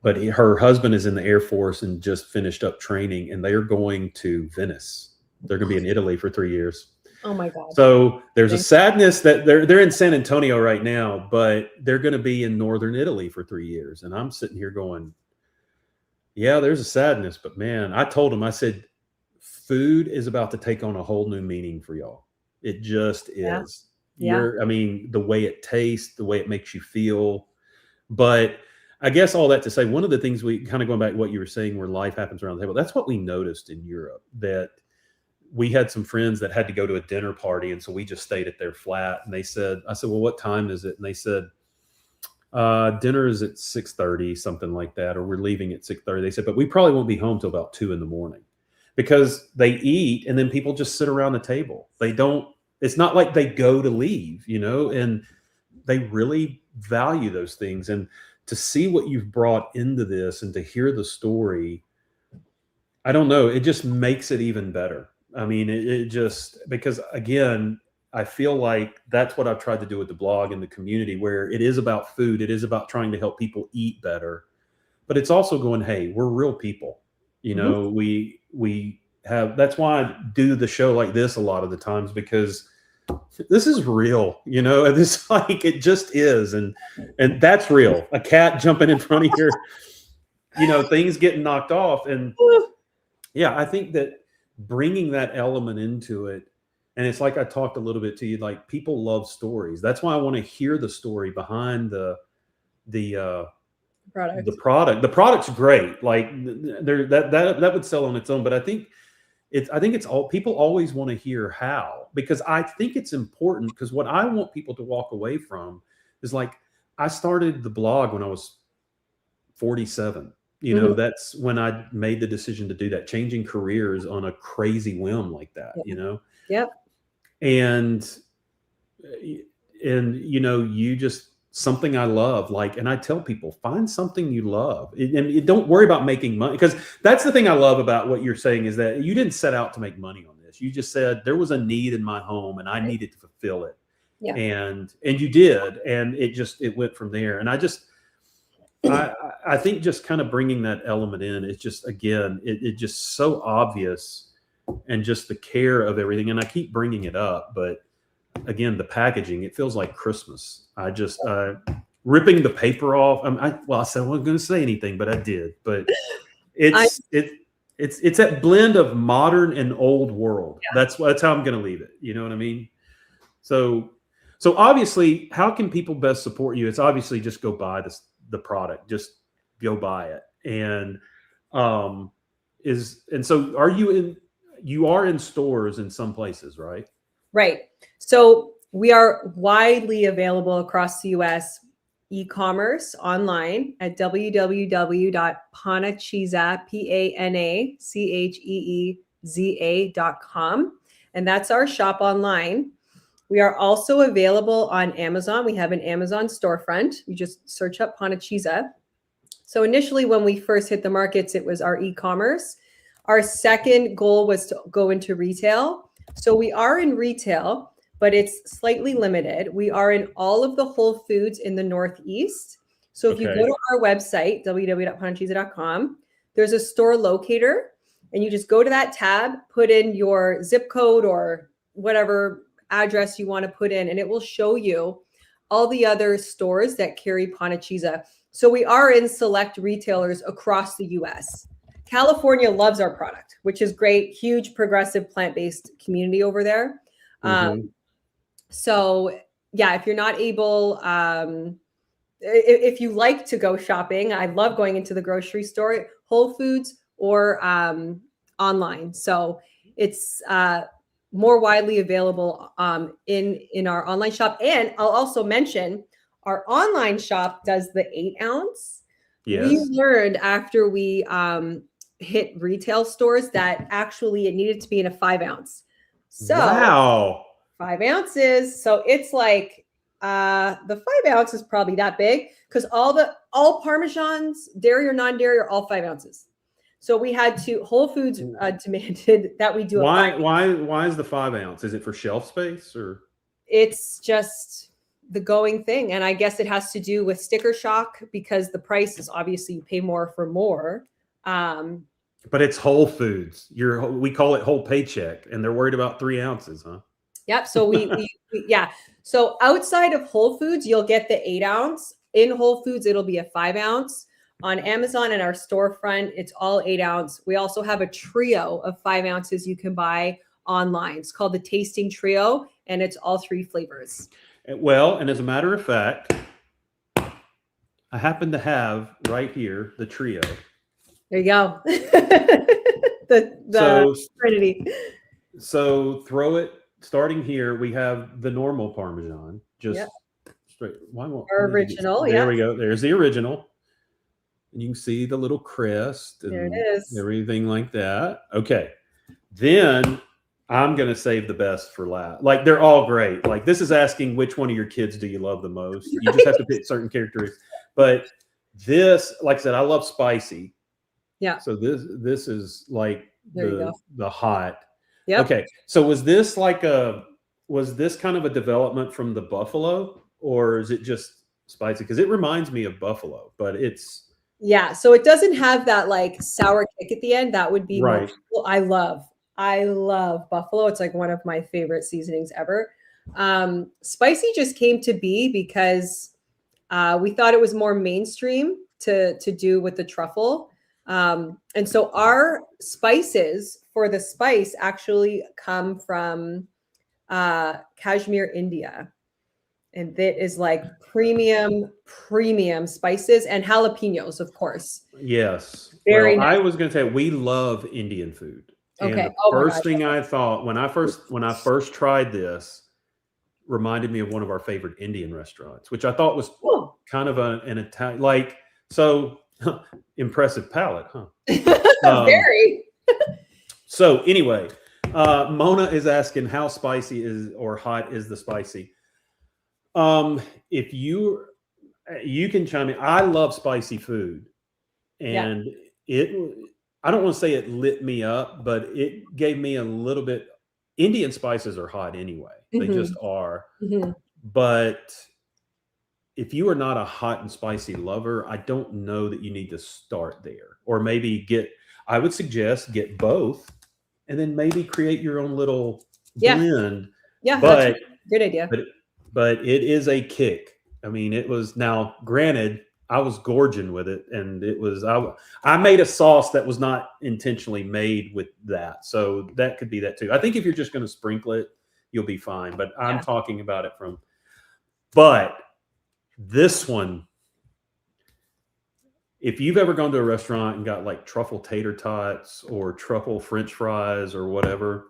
but her husband is in the Air Force and just finished up training, and they are going to Venice. They're going to be in Italy for 3 years. Oh my God. So there's a sadness that they're in San Antonio right now, but they're going to be in northern Italy for 3 years. And I'm sitting here going, yeah, there's a sadness, but man, I told them, I said, food is about to take on a whole new meaning for y'all. It just is. Yeah. I mean, the way it tastes, the way it makes you feel. But I guess all that to say, one of the things we kind of going back to what you were saying, where life happens around the table, that's what we noticed in Europe, that we had some friends that had to go to a dinner party. And so we just stayed at their flat, and I said, well, what time is it? And they said, dinner is at 6:30, something like that, or we're leaving at 6:30. They said, but we probably won't be home till about 2 a.m, because they eat and then people just sit around the table. It's not like they go to leave, and they really value those things. And to see what you've brought into this and to hear the story, I don't know, it just makes it even better. I mean, it just, because again, I feel like that's what I've tried to do with the blog and the community, where it is about food. It is about trying to help people eat better, but it's also going, hey, we're real people. We have, that's why I do the show like this a lot of the times, because this is real, it's like, it just is. And that's real. A cat jumping in front of your, things getting knocked off. And yeah, I think that bringing that element into it, and it's like I talked a little bit to you, like people love stories. That's why I want to hear the story behind the product. The product's great. Like that would sell on its own, but I think it's all, people always want to hear how, because I think it's important, because what I want people to walk away from is like, I started the blog when I was 47. That's when I made the decision to do that, changing careers on a crazy whim like that, Yep. And you just, something I love, like, and I tell people, find something you love, and don't worry about making money, because that's the thing I love about what you're saying, is that you didn't set out to make money on this. You just said there was a need in my home and I needed to fulfill it. Yeah. And you did, and it went from there. And I think just kind of bringing that element in, it's just, again, it just so obvious, and just the care of everything. And I keep bringing it up, but again, the packaging, it feels like Christmas. I just, ripping the paper off. I said I wasn't going to say anything, but I did. But it's that blend of modern and old world. Yeah. That's how I'm going to leave it. You know what I mean? So obviously, how can people best support you? It's obviously just go buy the product. Just go buy it. And so you are in stores in some places, right? Right. So we are widely available across the US, e-commerce online at www.panacheeza, Panacheeza.com. And that's our shop online. We are also available on Amazon. We have an Amazon storefront. You just search up Panacheeza. So initially, when we first hit the markets, it was our e-commerce. Our second goal was to go into retail. So we are in retail, but it's slightly limited. We are in all of the Whole Foods in the Northeast. So if you go to our website, www.panacheeza.com, there's a store locator, and you just go to that tab, put in your zip code or whatever address you want to put in, and it will show you all the other stores that carry Panacheeza. So we are in select retailers across the US. California loves our product, which is great. Huge progressive plant-based community over there. So yeah, if you're not able, if you like to go shopping, I love going into the grocery store, Whole Foods, or online. So it's more widely available in our online shop. And I'll also mention our online shop does the 8-ounce. Yes. We learned after we hit retail stores that actually it needed to be in a 5-ounce. So wow. 5 ounces. So it's like the 5 ounce is probably that big because all Parmesans, dairy or non-dairy, are all 5 ounces. So we had to, Whole Foods demanded that we do why is the 5 ounce? Is it for shelf space or? It's just the going thing. And I guess it has to do with sticker shock because the price is obviously you pay more for more. But it's Whole Foods. We call it whole paycheck, and they're worried about 3 ounces, huh? Yep. So we yeah. So outside of Whole Foods, you'll get the 8 ounce. In Whole Foods, it'll be a 5 ounce. On Amazon and our storefront, it's all 8 ounce. We also have a trio of 5 ounces you can buy online. It's called the Tasting Trio, and it's all 3 flavors. Well, and as a matter of fact, I happen to have right here the trio. There you go. the Trinity. So throw it. Starting here, we have the normal Parmesan. Just straight. Our original. There we go. There's the original. And you can see the little crest and there it is. Everything like that. Okay. Then I'm going to save the best for last. Like, they're all great. Like, this is asking which one of your kids do you love the most. You just have to pick certain characteristics. But this, like I said, I love spicy. Yeah. So this is like the hot. Yep. Okay. So was this kind of a development from the buffalo, or is it just spicy? Because it reminds me of buffalo, but it's. Yeah. So it doesn't have that like sour kick at the end. That would be right. I love buffalo. It's like one of my favorite seasonings ever. Spicy just came to be because we thought it was more mainstream to do with the truffle. And so our spices for the spice actually come from Kashmir, India. And that is like premium spices and jalapenos, of course. Yes. Very nice. I was going to say, we love Indian food. Okay. And the first thing I thought when I first tried this reminded me of one of our favorite Indian restaurants, which I thought was kind of an Italian, like, so impressive palate, huh? Very. So anyway, Mona is asking how spicy is or hot is the spicy. If you can chime in. I love spicy food, and I don't want to say it lit me up, but it gave me a little bit. Indian spices are hot anyway; they just are. But if you are not a hot and spicy lover, I don't know that you need to start there, or maybe I would suggest get both, and then maybe create your own little blend. Yeah, but that's a good idea. But it is a kick. I mean, it was, now granted, I was gorging with it, and it was, I made a sauce that was not intentionally made with that. So that could be that too. I think if you're just going to sprinkle it, you'll be fine. But I'm talking about it but this one, if you've ever gone to a restaurant and got like truffle tater tots or truffle French fries or whatever,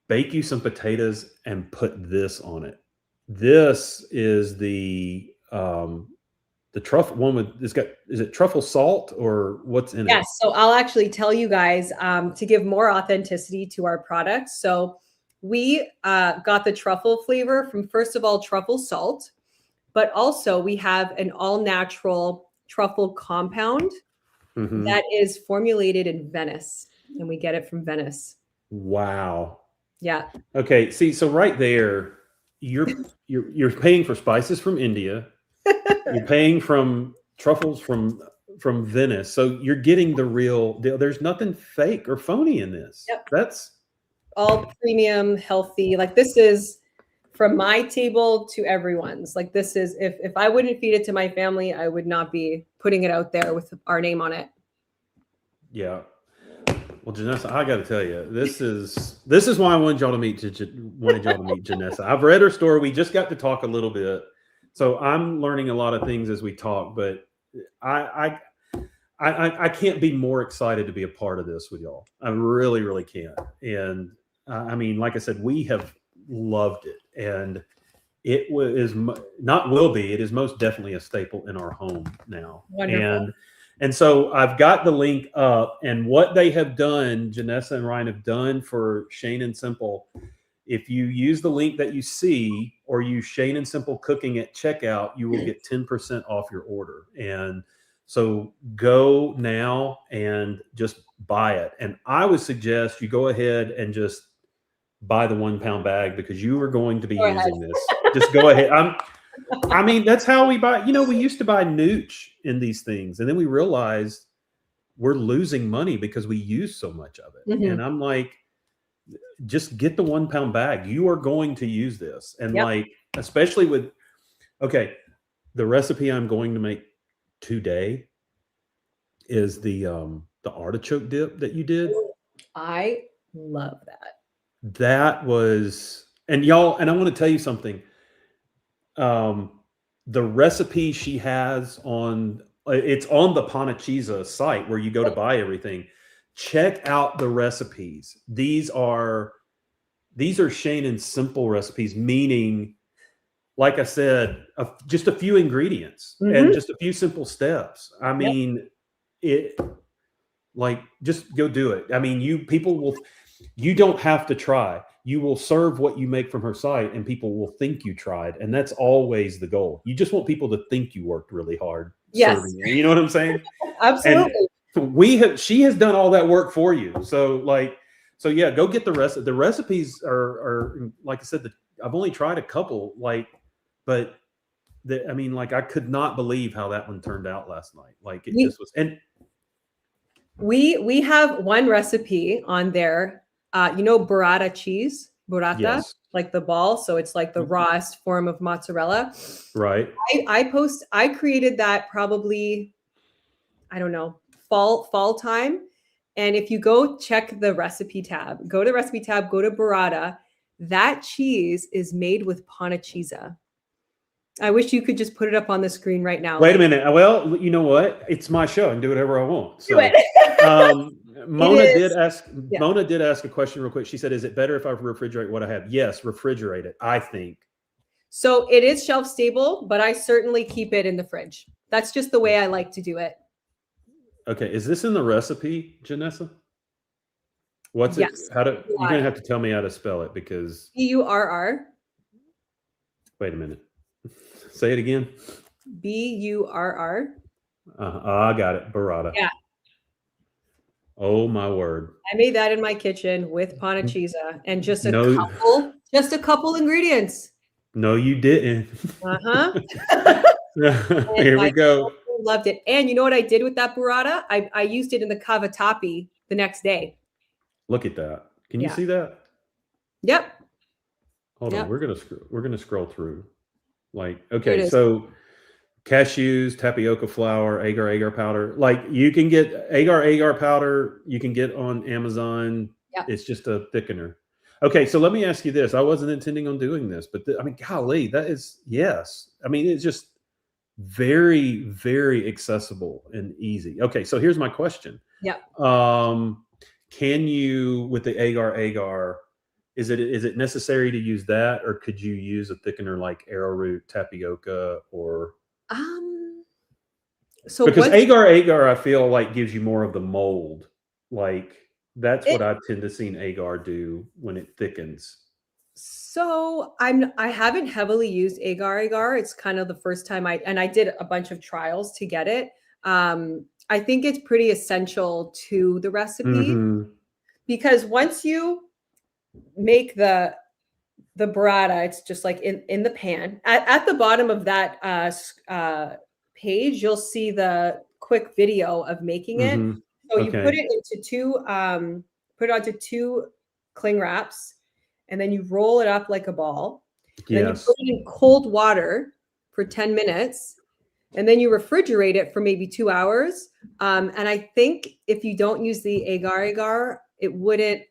bake you some potatoes and put this on it. This is the truffle one with, is it truffle salt or what's in it? Yes. So I'll actually tell you guys to give more authenticity to our product. So we got the truffle flavor from, first of all, truffle salt, but also we have an all natural truffle compound that is formulated in Venice, and we get it from Venice. Wow. Yeah. Okay. See, so right there, you're paying for spices from India. You're paying from truffles from Venice. So you're getting the real deal. There's nothing fake or phony in this. Yep. That's all premium, healthy. Like, this is from my table to everyone's. Like this is, if I wouldn't feed it to my family, I would not be putting it out there with our name on it. Yeah. Well, Janessa, I got to tell you, this is why I wanted y'all to meet Janessa. I've read her story. We just got to talk a little bit, so I'm learning a lot of things as we talk. But I can't be more excited to be a part of this with y'all. I really, really can't. And I mean, like I said, we have loved it, and it is not will be. It is most definitely a staple in our home now. Wonderful. And so I've got the link up, and what they have done, Janessa and Ryan have done for Shane and Simple. If you use the link that you see or use Shane and Simple Cooking at checkout, you will get 10% off your order. And so go now and just buy it. And I would suggest you go ahead and just buy the 1 pound bag, because you are going to be using this. Just go ahead. I mean, that's how we buy. You know, we used to buy nooch in these things, and then we realized we're losing money because we use so much of it. And I'm like, just get the 1 pound bag. You are going to use this. And like, especially with, okay, the recipe I'm going to make today is the artichoke dip that you did. I love that. That was, and y'all, and I want to tell you something. The recipe she has it's on the Panacheeza site where you go to buy everything. Check out the recipes. These are Shane and Simple recipes, meaning, like I said, just a few ingredients and just a few simple steps. I mean, just go do it. I mean, you don't have to try. You will serve what you make from her site, and people will think you tried. And that's always the goal. You just want people to think you worked really hard. Yes. Serving it. You know what I'm saying? Absolutely. And she has done all that work for you. So yeah, go get the rest. The recipes are like I said, I've only tried a couple, but I mean, like, I could not believe how that one turned out last night. Like, it just was. And we have one recipe on there. Burrata cheese, like the ball. So it's like the rawest form of mozzarella. Right. I created that probably, I don't know, fall time. And if you go check the recipe tab, go to burrata, that cheese is made with Panacheeza. I wish you could just put it up on the screen right now. Wait a minute. Well, you know what? It's my show. I can do whatever I want. So, Mona did ask a question real quick. She said, is it better if I refrigerate what I have? Yes, refrigerate it, I think. So it is shelf stable, but I certainly keep it in the fridge. That's just the way I like to do it. Okay. Is this in the recipe, Janessa? What's it? You're going to have to tell me how to spell it, because BURR. Wait a minute. Say it again. BURR. I got it. Burrata. Yeah. Oh my word. I made that in my kitchen with Panacheeza and just a couple ingredients. No, you didn't. Here we go. Loved it. And you know what I did with that burrata? I used it in the cavatappi the next day. Look at that. Can you see that? Yep. Hold on. We're gonna scroll through. Like, okay, so cashews, tapioca flour, agar powder. Like, you can get agar powder. You can get on Amazon. Yep. It's just a thickener. Okay, so let me ask you this. I wasn't intending on doing this, but I mean, golly, that is, yes. I mean, it's just very, very accessible and easy. Okay, so here's my question. Yeah. Can you, with the agar, is it necessary to use that, or could you use a thickener like arrowroot, tapioca, or? So because agar, I feel like gives you more of the mold. Like, that's what I tend to see agar do when it thickens. So I haven't heavily used agar. It's kind of the first time I did a bunch of trials to get it. I think it's pretty essential to the recipe because once you make the burrata, it's just like in the pan. At the bottom of that page, you'll see the quick video of making it. So you put it onto two cling wraps, and then you roll it up like a ball. And then you Yes. put it in cold water for 10 minutes, and then you refrigerate it for maybe 2 hours. And I think if you don't use the agar-agar, it wouldn't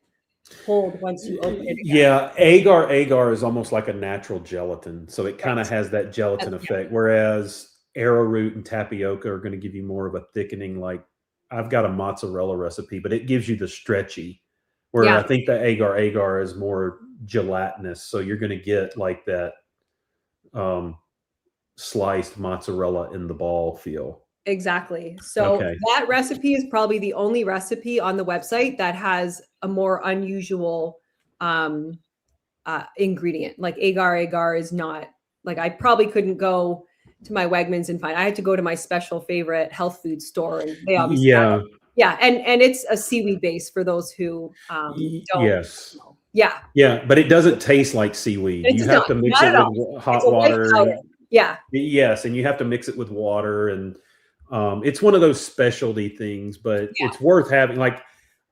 hold once you open it again. Yeah, agar is almost like a natural gelatin, so it kind of Right. has that gelatin effect. Whereas arrowroot and tapioca are going to give you more of a thickening. Like I've got a mozzarella recipe, but it gives you the stretchy. Where I Yeah, think the agar is more gelatinous, so you're going to get like that um, sliced mozzarella in the ball feel. exactly. So Okay. that recipe is probably the only recipe on the website that has a more unusual ingredient. Like agar-agar is not, like, I probably couldn't go to my Wegmans and find. I had to go to my special favorite health food store, and they obviously have Yeah. it. Yeah, and it's a seaweed base for those who don't Yes. know. Yeah, Yeah, but it doesn't taste like seaweed. it's You have not, to mix not it at with all. It's hot a white water. powder. Yeah, Yes, and you have to mix it with water, and it's one of those specialty things, but yeah, it's worth having. Like,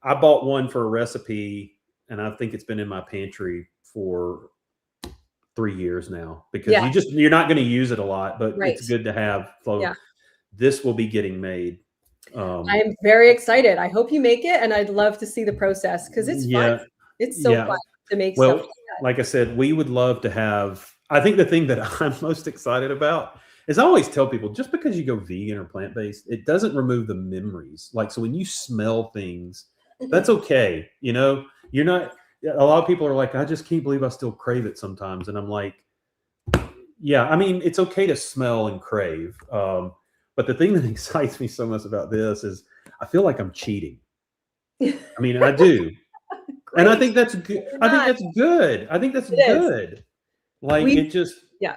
I bought one for a recipe, and I think it's been in my pantry for 3 years now because yeah, you're not going to use it a lot, but right. it's good to have. So Yeah. this will be getting made. I am very excited. I hope you make it, and I'd love to see the process because it's fun. Yeah, It's so yeah. fun to make stuff like Well, that. like I said, we would love to have. I think the thing that I'm most excited about is I always tell people just because you go vegan or plant based, it doesn't remove the memories. Like, so when you smell things, that's okay. You know, you're not, a lot of people are like, I just can't believe I still crave it sometimes. And I'm like, yeah, I mean, it's okay to smell and crave. But the thing that excites me so much about this is I feel like I'm cheating. I mean, I do. And I Great. think that's good. You're I think not. that's good. I think that's It is. good. Like We it just, Yeah.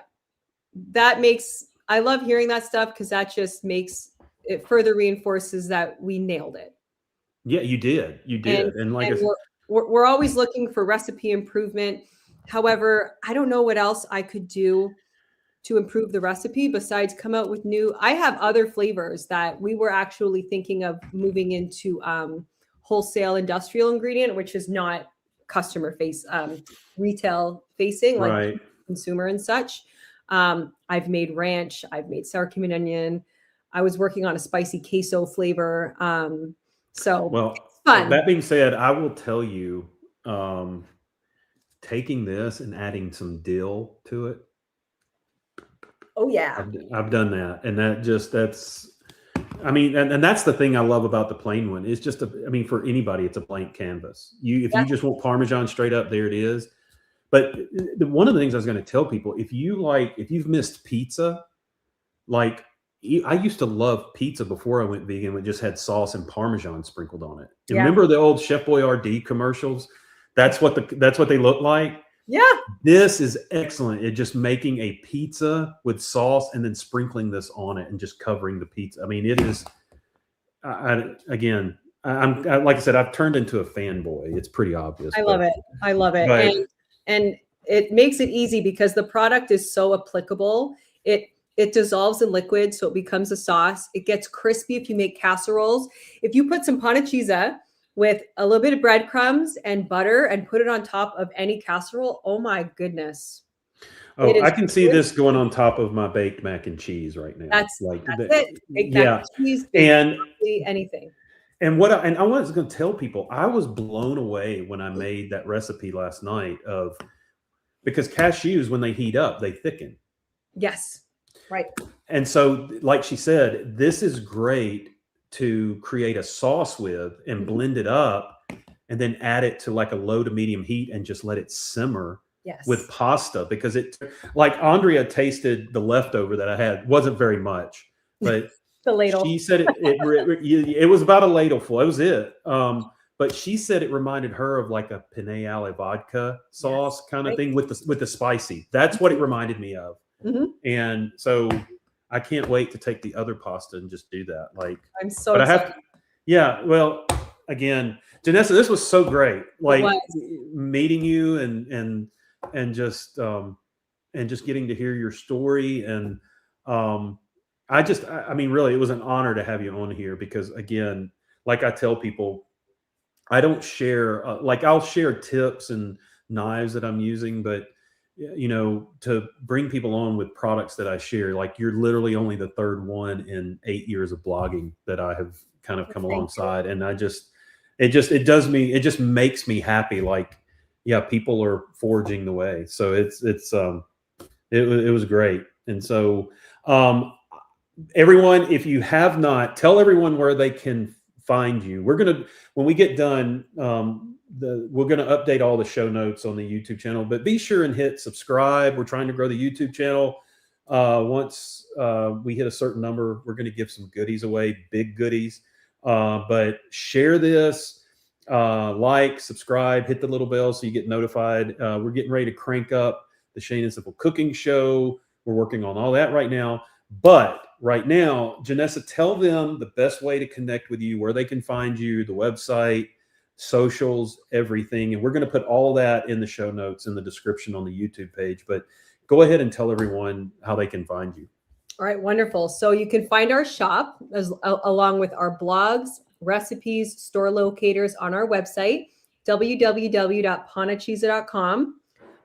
That makes, I love hearing that stuff because that just makes it, further reinforces that we nailed it. yeah, you did. You And did. And like I and said, we're always looking for recipe improvement. However, I don't know what else I could do to improve the recipe besides come out with new. I have other flavors that we were actually thinking of moving into wholesale industrial ingredient, which is not retail facing, like right. consumer and such. I've made ranch, I've made sour cream and onion. I was working on a spicy queso flavor. So Well, it's fun. that being said, I will tell you, um, taking this and adding some dill to it, Oh yeah. I've done that. And that's, I mean, and that's the thing I love about the plain one. It's just I mean, for anybody, it's a blank canvas. If Yeah. you just want Parmesan straight up, there it is. But one of the things I was going to tell people, if you've missed pizza, like I used to love pizza before I went vegan. It just had sauce and Parmesan sprinkled on it. And Yeah. remember the old Chef Boyardee commercials? That's what they look like. Yeah. This is excellent. It's just making a pizza with sauce and then sprinkling this on it and just covering the pizza. I mean, it is. Again, like I said, I've turned into a fanboy. It's pretty obvious. I love it. I love it. But, And it makes it easy because the product is so applicable. It dissolves in liquid, so it becomes a sauce. It gets crispy if you make casseroles. If you put some Panacheeza with a little bit of breadcrumbs and butter and put it on top of any casserole, oh my goodness. oh, I can see this going on top of my baked mac and cheese right now. That's it. Baked mac and cheese, and anything. And I was going to tell people, I was blown away when I made that recipe last night because cashews, when they heat up, they thicken. Yes. Right. And so, like she said, this is great to create a sauce with and blend it up and then add it to like a low to medium heat and just let it simmer with pasta because like Andrea tasted the leftover that I had. Wasn't very much, but the ladle. She said it was about a ladleful. It was it. But she said it reminded her of like a penne alle vodka sauce kind of thing with the spicy. That's what it reminded me of. Mm-hmm. And so I can't wait to take the other pasta and just do that. Like I'm so excited. Yeah. Well, again, Janessa, this was so great. Like meeting you and just getting to hear your story. And I mean, really, it was an honor to have you on here because, again, like I tell people, I don't share, like I'll share tips and knives that I'm using, but to bring people on with products that I share. Like you're literally only the third one in 8 years of blogging that I have kind of come alongside. And it just makes me happy. Like, yeah, people are forging the way. So it was great. And so, everyone, if you have not, tell everyone where they can find you. When we get done, we're going to update all the show notes on the YouTube channel, but be sure and hit subscribe. We're trying to grow the YouTube channel. Once we hit a certain number, we're going to give some goodies away, big goodies. But share this, subscribe, hit the little bell so you get notified. We're getting ready to crank up the Shane and Simple Cooking Show. We're working on all that right now. But right now, Janessa, tell them the best way to connect with you, where they can find you, the website, socials, everything. And we're going to put all that in the show notes in the description on the YouTube page. But go ahead and tell everyone how they can find you. All right, wonderful. So you can find our shop along with our blogs, recipes, store locators on our website, www.panacheeza.com.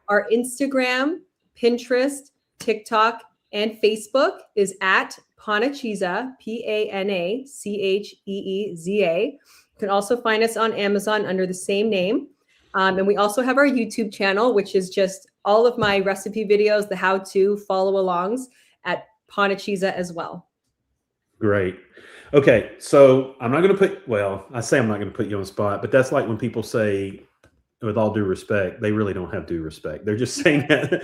Our Instagram, Pinterest, TikTok, and Facebook is at Panacheeza, Panacheeza. You can also find us on Amazon under the same name. And we also have our YouTube channel, which is just all of my recipe videos, the how-to follow-alongs at Panacheeza as well. Great. Okay, so I'm not going to I'm not going to put you on the spot, but that's like when people say, with all due respect, they really don't have due respect. They're just saying that.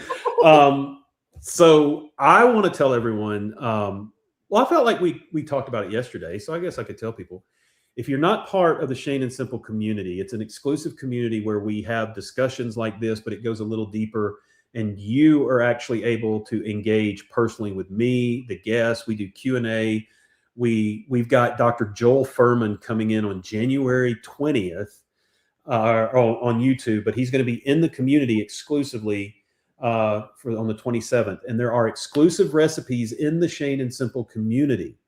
So I want to tell everyone, I felt like we talked about it yesterday, so I guess I could tell people, if you're not part of the Shane and Simple community, it's an exclusive community where we have discussions like this, but it goes a little deeper, and you are actually able to engage personally with me, the guests. We do Q&A. We've got Dr. Joel Furman coming in on January 20th on YouTube, but he's going to be in the community exclusively on the 27th. And there are exclusive recipes in the Shane and Simple community.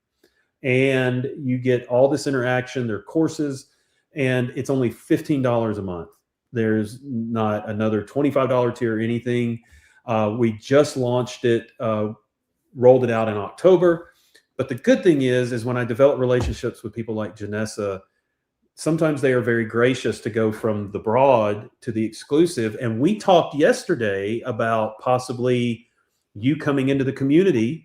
And you get all this interaction. There are courses, and it's only $15 a month. There's not another $25 tier or anything. We just launched it, rolled it out in October. But the good thing is when I develop relationships with people like Janessa, sometimes they are very gracious to go from the broad to the exclusive. And we talked yesterday about possibly you coming into the community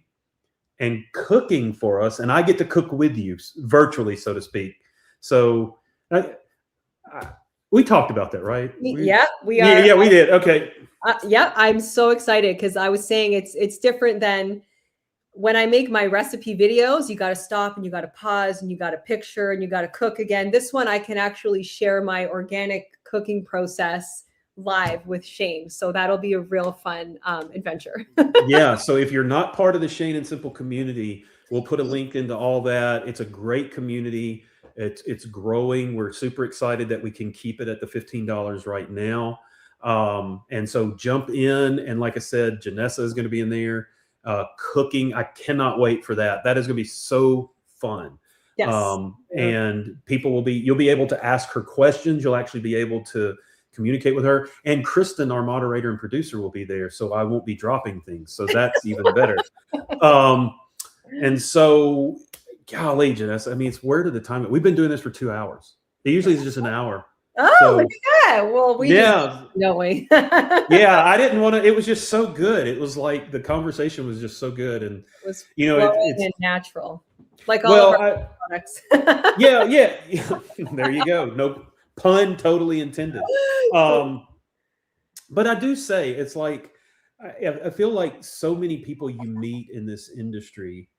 and cooking for us, and I get to cook with you virtually, so to speak. So we talked about that, right? Yeah, we are. Yeah, we did. Okay. Yeah, I'm so excited because I was saying it's different than when I make my recipe videos. You got to stop and you got to pause and you got to picture and you got to cook again. This one, I can actually share my organic cooking process live with Shane. So that'll be a real fun adventure. Yeah. So if you're not part of the Shane and Simple community, we'll put a link into all that. It's a great community. It's growing. We're super excited that we can keep it at the $15 right now. And so jump in. And like I said, Janessa is going to be in there cooking. I cannot wait for that. That is going to be so fun. Yes. And you'll be able to ask her questions. You'll actually be able to communicate with her, and Kristen, our moderator and producer, will be there, so I won't be dropping things, so that's even better. And so, golly, Janessa, I mean, it's where did the time? We've been doing this for 2 hours. It usually is just an hour. Oh, so, look at that. Well, no way. Yeah, I didn't want to. It was just so good. It was like the conversation was just so good, and it was it's natural, like all of our products. yeah. There you go. No pun totally intended. But I do say it's like I feel like so many people you meet in this industry,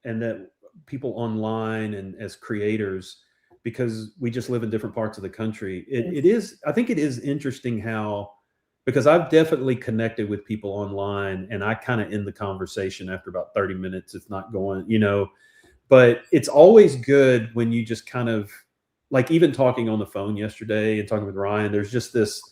and that people online and as creators, because we just live in different parts of the country. I think it is interesting how, because I've definitely connected with people online, and I kind of end the conversation after about 30 minutes. It's not going, but it's always good when you just kind of, like, even talking on the phone yesterday and talking with Ryan, there's just this,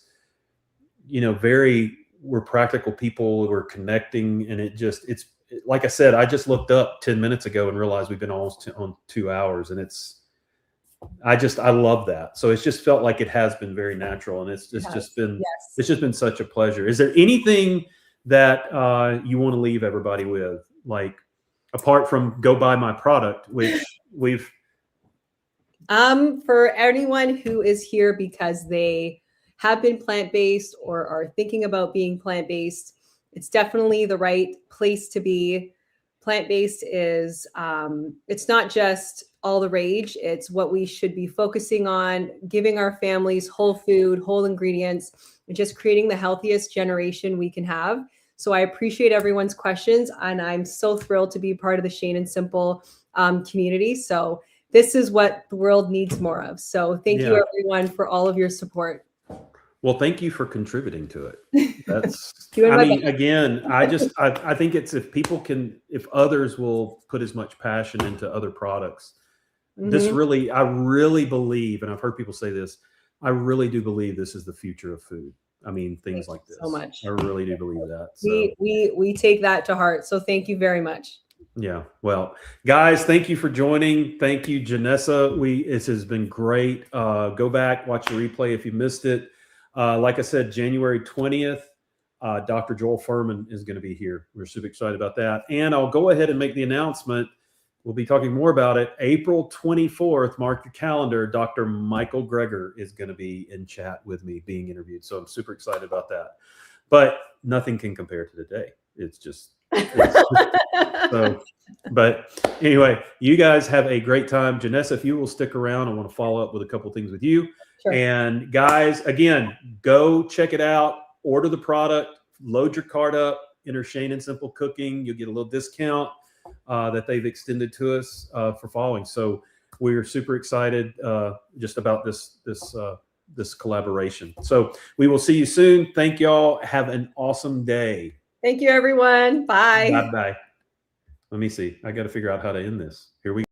we're practical people, we're connecting, and it's like I said, I just looked up 10 minutes ago and realized we've been almost on 2 hours, and I love that. So it's just felt like it has been very natural, and it's just been such a pleasure. Is there anything that you want to leave everybody with, like apart from go buy my product, which we've for anyone who is here because they have been plant-based or are thinking about being plant-based, it's definitely the right place to be. Plant-based is it's not just all the rage, it's what we should be focusing on, giving our families whole food, whole ingredients, and just creating the healthiest generation we can have. So I appreciate everyone's questions, and I'm so thrilled to be part of the Shane and Simple community. So this is what the world needs more of. So thank you everyone for all of your support. Well, thank you for contributing to it. That's, I mean, again, I think it's if others will put as much passion into other products, this really, I really believe, and I've heard people say this, I really do believe this is the future of food. I mean, things like this. So much. I really do believe that. So. We take that to heart. So thank you very much. Yeah. Well, guys, thank you for joining. Thank you, Janessa. It has been great. Go back, watch the replay if you missed it. Like I said, January 20th, Dr. Joel Furman is going to be here. We're super excited about that. And I'll go ahead and make the announcement. We'll be talking more about it. April 24th, mark your calendar. Dr. Michael Greger is going to be in chat with me being interviewed. So I'm super excited about that. But nothing can compare to today. It's just, so, but anyway, you guys have a great time. Janessa, if you will stick around, I want to follow up with a couple of things with you. Sure. And guys, again, go check it out, order the product, load your cart up, enter Shane and Simple Cooking. You'll get a little discount that they've extended to us for following. So we're super excited just about this collaboration. So we will see you soon. Thank y'all. Have an awesome day. Thank you, everyone. Bye. Bye-bye. Let me see. I got to figure out how to end this. Here we go.